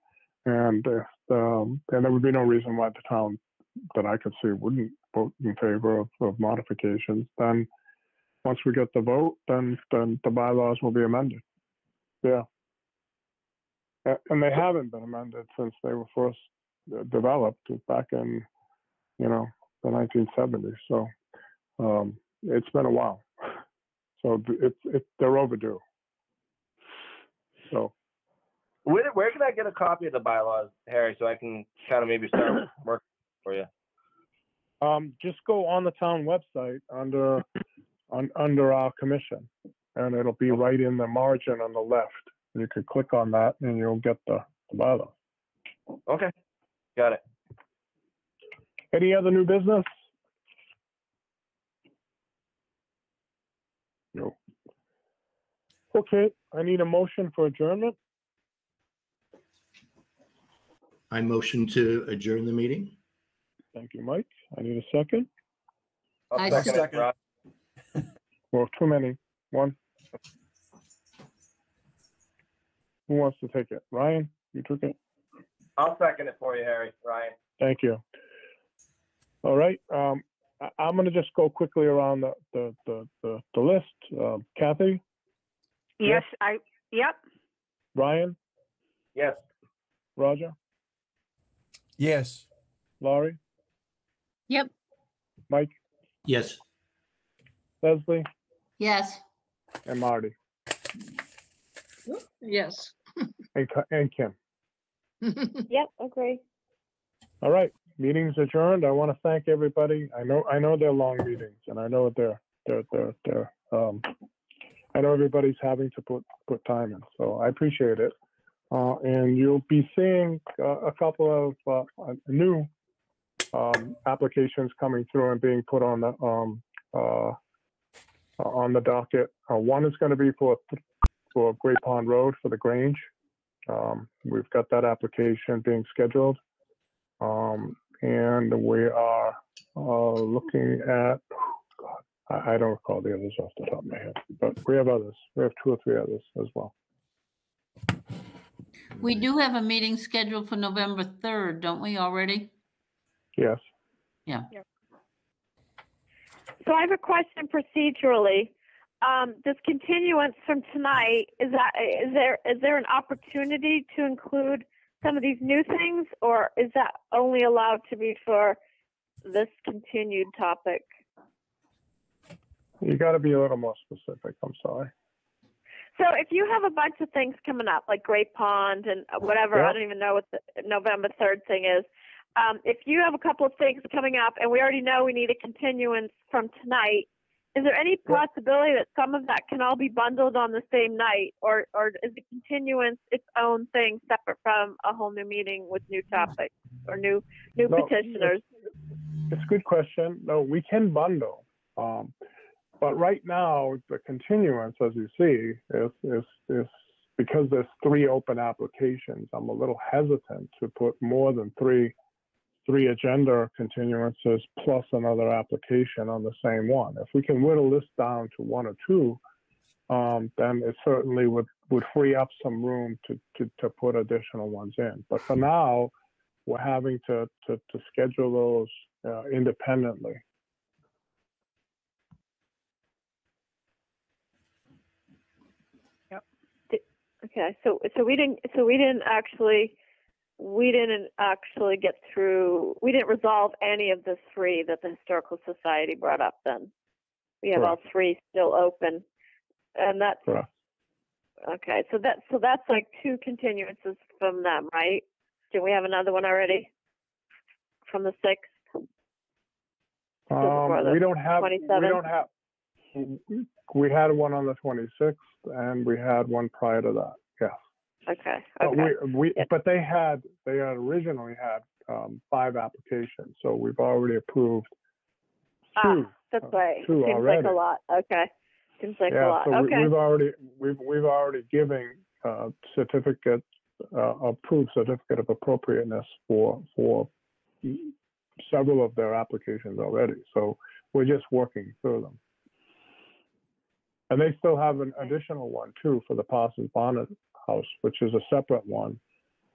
and there would be no reason why the town that I could see wouldn't vote in favor of modifications. Then once we get the vote, then the bylaws will be amended. Yeah. And they haven't been amended since they were first developed back in, the 1970s. So it's been a while. So they're overdue. So, where can I get a copy of the bylaws, Harry, so I can kind of maybe start working for you? just go on the town website under our commission, and it'll be right in the margin on the left. You can click on that, and you'll get the bylaws. Okay, got it. Any other new business? No. Okay, I need a motion for adjournment. I motion to adjourn the meeting. Thank you, Mike. I need a second. I I'll second it, Rob. Well, too many. One. Who wants to take it? Ryan, you took it? I'll second it for you, Harry. Ryan. Thank you. All right. I'm going to just go quickly around the list. Kathy? Yes, yep. Ryan? Yes. Roger? Yes. Laurie? Yep. Mike? Yes. Leslie? Yes. And Marty? Yes. And Kim? Yep, agree. All right. Meeting's adjourned. I want to thank everybody. I know they're long meetings, and I know they're I know everybody's having to put time in, so I appreciate it. And you'll be seeing a couple of new applications coming through and being put on the docket. One is going to be for Great Pond Road for the Grange. We've got that application being scheduled. And we are looking at, I don't recall the others off the top of my head, but we have others. We have 2 or 3 others as well. We do have a meeting scheduled for November 3rd, don't we already? Yes. Yeah. So I have a question procedurally. This continuance from tonight, is there an opportunity to include some of these new things, or is that only allowed to be for this continued topic? You got to be a little more specific. I'm sorry. So if you have a bunch of things coming up, like Great Pond and whatever, Yeah. I don't even know what the November 3rd thing is. If you have a couple of things coming up and we already know we need a continuance from tonight, is there any possibility that some of that can all be bundled on the same night, or is the continuance its own thing separate from a whole new meeting with new topics or new No, petitioners? It's a good question. No, we can bundle. But right now, the continuance, as you see, is because there's 3 open applications. I'm a little hesitant to put more than three agenda continuances plus another application on the same one. If we can whittle this down to 1 or 2, then it certainly would free up some room to put additional ones in. But for now, we're having to schedule those independently. Okay, so we didn't actually get through. We didn't resolve any of the 3 that the Historical Society brought up. Then we have all 3 still open, and that's okay. So that's like 2 continuances from them, right? Do we have another one already from the 6th? We don't have. 27th? We don't have. We had one on the 26th, and we had one prior to that. Yes. Okay. But they had originally had 5 applications, so we've already approved 2. That's right. 2 Seems already. like a lot. Okay. Seems like a lot. So okay. we've already given approved certificate of appropriateness for several of their applications already. So we're just working through them. And they still have an additional one too for the Parsons Bonnet House, which is a separate one.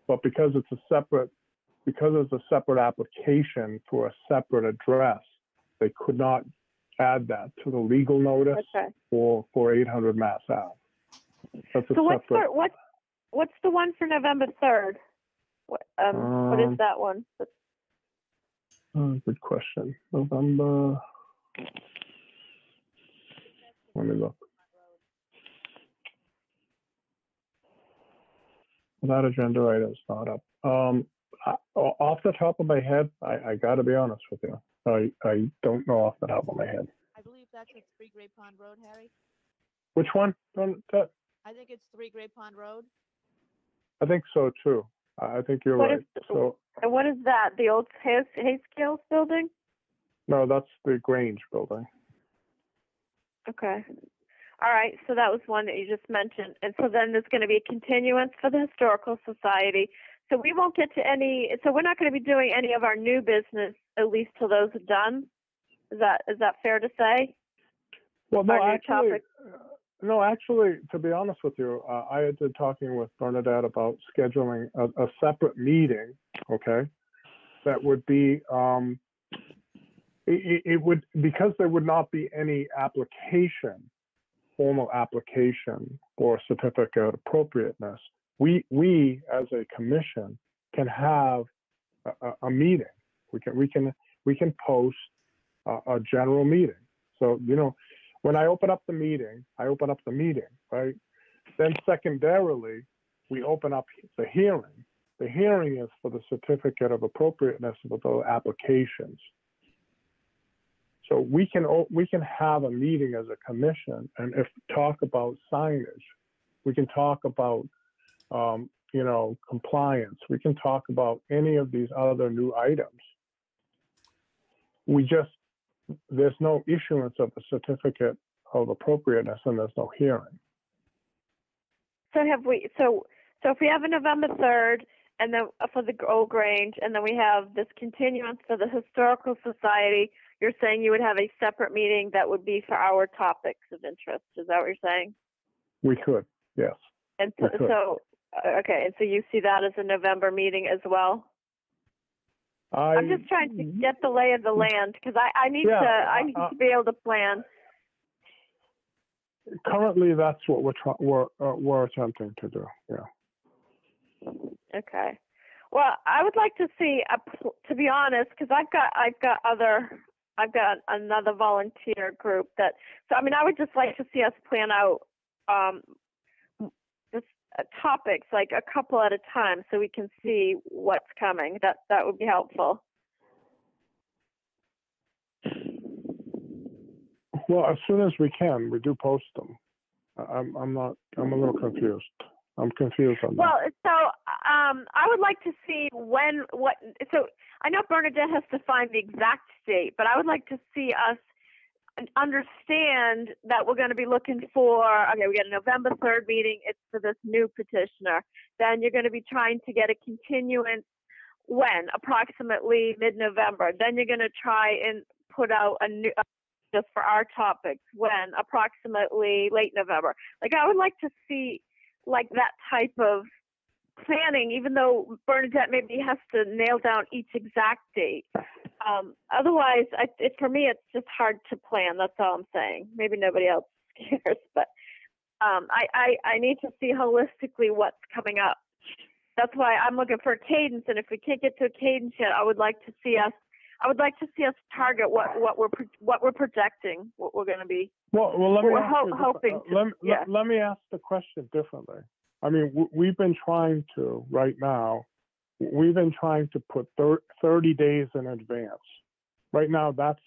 But because it's a separate application for a separate address, they could not add that to the legal notice for 800 Mass Ave. That's a so separate. what's the one for November 3rd? What is that one? Good question. November. Let me look. That agenda item is not up. Off the top of my head, I got to be honest with you. I don't know off the top of my head. I believe that's at 3 Great Pond Road, Harry. Which one? I think it's 3 Great Pond Road. I think so too. I think you're right. So, and what is that? The old hay scales building? No, that's the Grange building. Okay. All right. So that was one that you just mentioned. And so then there's going to be a continuance for the Historical Society. So we won't get to any, so we're not going to be doing any of our new business, at least till those are done. Is that fair to say? Well, no, actually, to be honest with you, I had been talking with Bernadette about scheduling a separate meeting, okay, that would be, it would, because there would not be any formal application for certificate appropriateness, we as a commission can have a meeting. We can post a general meeting. So, when I open up the meeting, right? Then secondarily, we open up the hearing. The hearing is for the certificate of appropriateness of the applications. So we can have a meeting as a commission and talk about signage. We can talk about compliance. We can talk about any of these other new items. There's no issuance of a certificate of appropriateness and there's no hearing. So if we have a November 3rd and then for the Old Grange, and then we have this continuance for the Historical Society, you're saying you would have a separate meeting that would be for our topics of interest. Is that what you're saying? We could, yes. And so okay, and so you see that as a November meeting as well? I'm just trying to get the lay of the land because I need to be able to plan. Currently, that's what we're attempting to do. Yeah. Okay. Well, I would like to see, to be honest, because I've got another volunteer group that. So I mean, I would just like to see us plan out topics, like a couple at a time, so we can see what's coming. That would be helpful. Well, as soon as we can, we do post them. I'm a little confused. I'm confused on that. Well, so I would like to see so I know Bernadette has to find the exact date, but I would like to see us understand that we're going to be looking for, okay, we got a November 3rd meeting. It's for this new petitioner. Then you're going to be trying to get a continuance when? Approximately mid-November. Then you're going to try and put out a new, just for our topics, when? Approximately late November. Like, I would like to see, like, that type of planning, even though Bernadette maybe has to nail down each exact date. Otherwise, for me, it's just hard to plan. That's all I'm saying. Maybe nobody else cares, but I need to see holistically what's coming up. That's why I'm looking for a cadence, and if we can't get to a cadence yet, I would like to see us target what we're projecting, what we're going to be. Well, let me hoping. Let me ask the question differently. I mean, we've been trying to right now. We've been trying to put 30 days in advance. Right now, that's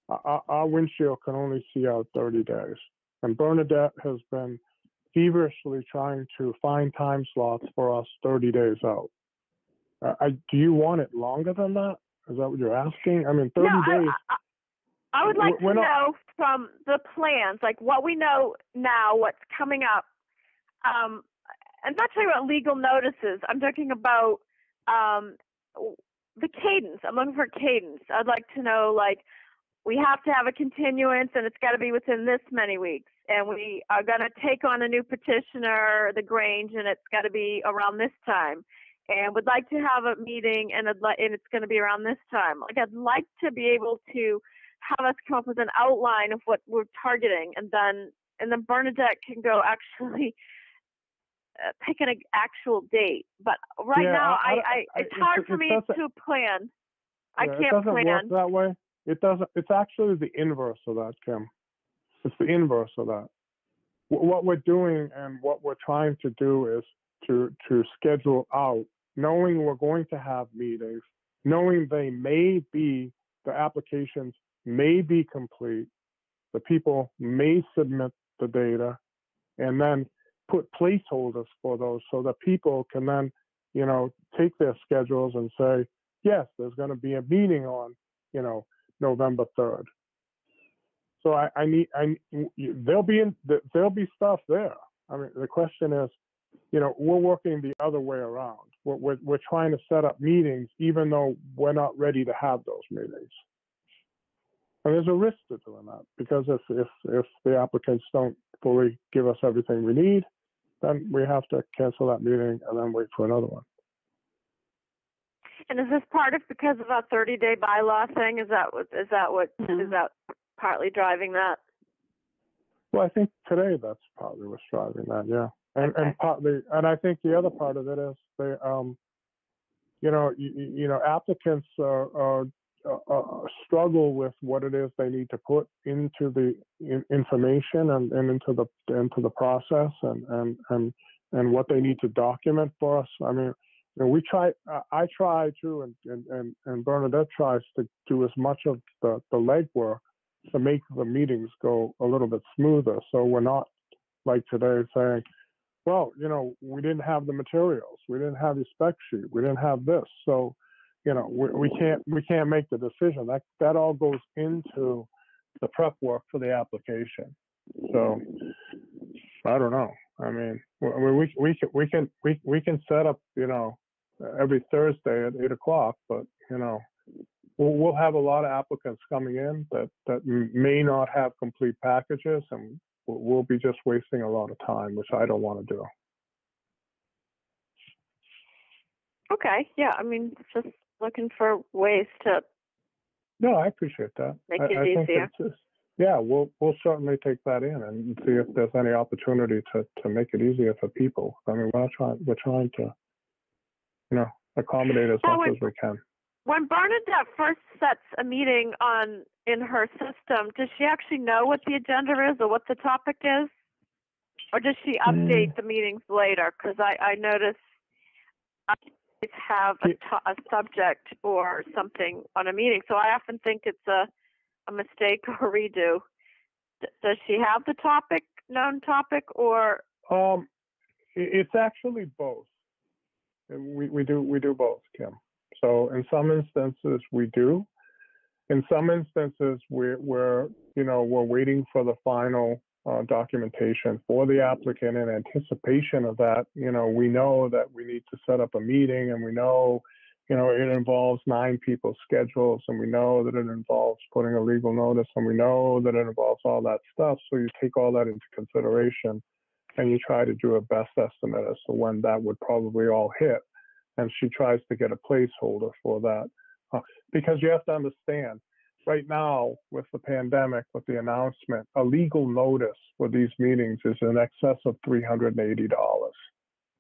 our windshield can only see out 30 days. And Bernadette has been feverishly trying to find time slots for us 30 days out. Do you want it longer than that? Is that what you're asking? I mean, 30 days. I would like to know from the plans, like what we know now, what's coming up. I'm not talking about legal notices. I'm talking about the cadence. I'm looking for cadence. I'd like to know, like, we have to have a continuance and it's got to be within this many weeks. And we are going to take on a new petitioner, the Grange, and it's got to be around this time. And would like to have a meeting and it's going to be around this time. Like, I'd like to be able to have us come up with an outline of what we're targeting. And then Bernadette can go actually pick an actual date. But right now, it's hard for me to plan. I can't plan. It doesn't work that way. It doesn't. It's actually the inverse of that, Kim. It's the inverse of that. What we're doing and what we're trying to do is to schedule out, knowing we're going to have meetings, knowing the applications may be complete, the people may submit the data, and then put placeholders for those so that people can then, take their schedules and say, yes, there's going to be a meeting on, November 3rd. So there'll be stuff there. I mean, the question is, we're working the other way around. We're trying to set up meetings even though we're not ready to have those meetings. And there's a risk to doing that, because if the applicants don't fully give us everything we need, then we have to cancel that meeting and then wait for another one. And is this part of because of our 30-day bylaw thing? Is that partly driving that? Well, I think today that's partly what's driving that, yeah. And partly, and I think the other part of it is they, applicants struggle with what it is they need to put into the information and into the process and what they need to document for us. I mean, I try to, and Bernadette tries to do as much of the legwork to make the meetings go a little bit smoother. So we're not like today saying, well, we didn't have the materials, we didn't have the spec sheet, we didn't have this. So, we can't make the decision. That all goes into the prep work for the application. So I don't know. I mean, we can set up, every Thursday at 8 o'clock, but we'll have a lot of applicants coming in that may not have complete packages, and we'll be just wasting a lot of time, which I don't want to do. Okay. Yeah. I mean, just looking for ways to. No, I appreciate that. Make it easier. Yeah, we'll certainly take that in and see if there's any opportunity to make it easier for people. I mean, we're trying to, accommodate as much as we can. When Bernadette first sets a meeting in her system, does she actually know what the agenda is or what the topic is? Or does she update the meetings later? Because I notice I have a subject or something on a meeting. So I often think it's a mistake or a redo. Does she have the known topic, or? It's actually both. We do both, Kim. So in some instances we do. In some instances we're waiting for the final documentation for the applicant. In anticipation of that, we know that we need to set up a meeting, and we know, it involves 9 people's schedules, and we know that it involves putting a legal notice, and we know that it involves all that stuff. So you take all that into consideration, and you try to do a best estimate as to when that would probably all hit. And she tries to get a placeholder for that. Because you have to understand, right now with the pandemic, with the announcement, a legal notice for these meetings is in excess of $380.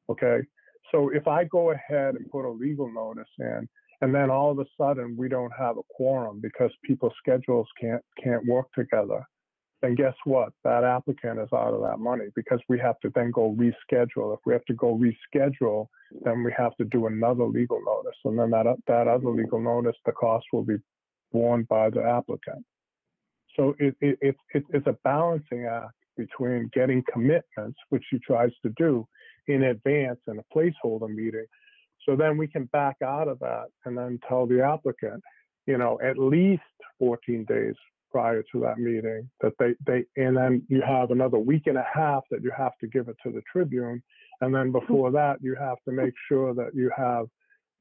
Okay? So if I go ahead and put a legal notice in, and then all of a sudden we don't have a quorum because people's schedules can't work together, then guess what? That applicant is out of that money, because we have to then go reschedule. If we have to go reschedule, then we have to do another legal notice. And then that other legal notice, the cost will be borne by the applicant. So it's a balancing act between getting commitments, which she tries to do in advance in a placeholder meeting. So then we can back out of that and then tell the applicant, at least 14 days prior to that meeting, that and then you have another week and a half that you have to give it to the Tribune. And then before that, you have to make sure that you have,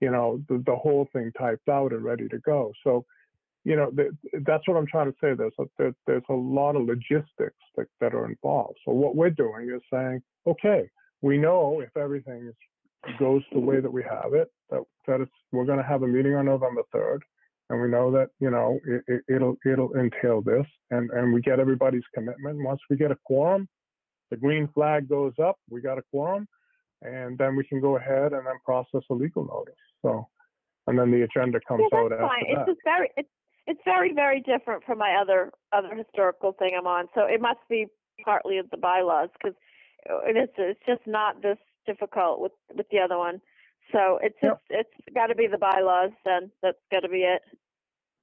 the whole thing typed out and ready to go. So, that's what I'm trying to say. There's a lot of logistics that are involved. So what we're doing is saying, okay, we know if everything goes the way that we have it, that we're going to have a meeting on November 3rd. And we know that, it'll entail this, and we get everybody's commitment. Once we get a quorum, the green flag goes up, we got a quorum, and then we can go ahead and then process a legal notice. So, and then the agenda comes out after that. It's very, very different from my other historical thing I'm on. So it must be partly of the bylaws, because it's just not this difficult with the other one. So it's got to be the bylaws then. That's got to be it.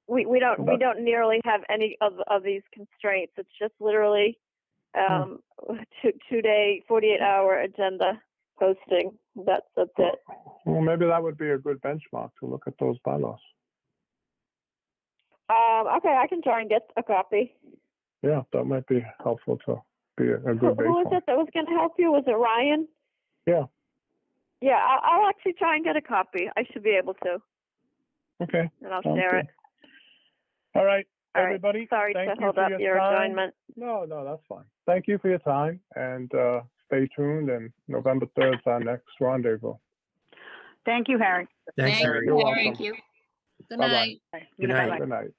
We don't nearly have any of these constraints. It's just literally 2-day, 48-hour agenda posting. That's it. Well, maybe that would be a good benchmark to look at those bylaws. Okay, I can try and get a copy. Yeah, that might be helpful to be a good baseline. Who was it that was going to help you? Was it Ryan? Yeah. Yeah, I'll actually try and get a copy. I should be able to. Okay. And I'll share it. All right, everybody. Sorry to hold up your adjournment. No, that's fine. Thank you for your time, and stay tuned. And November 3rd is our next rendezvous. Thank you, Harry. Thanks, Harry. You're welcome. Thank you. Good Bye-bye. night. Good night. Good night.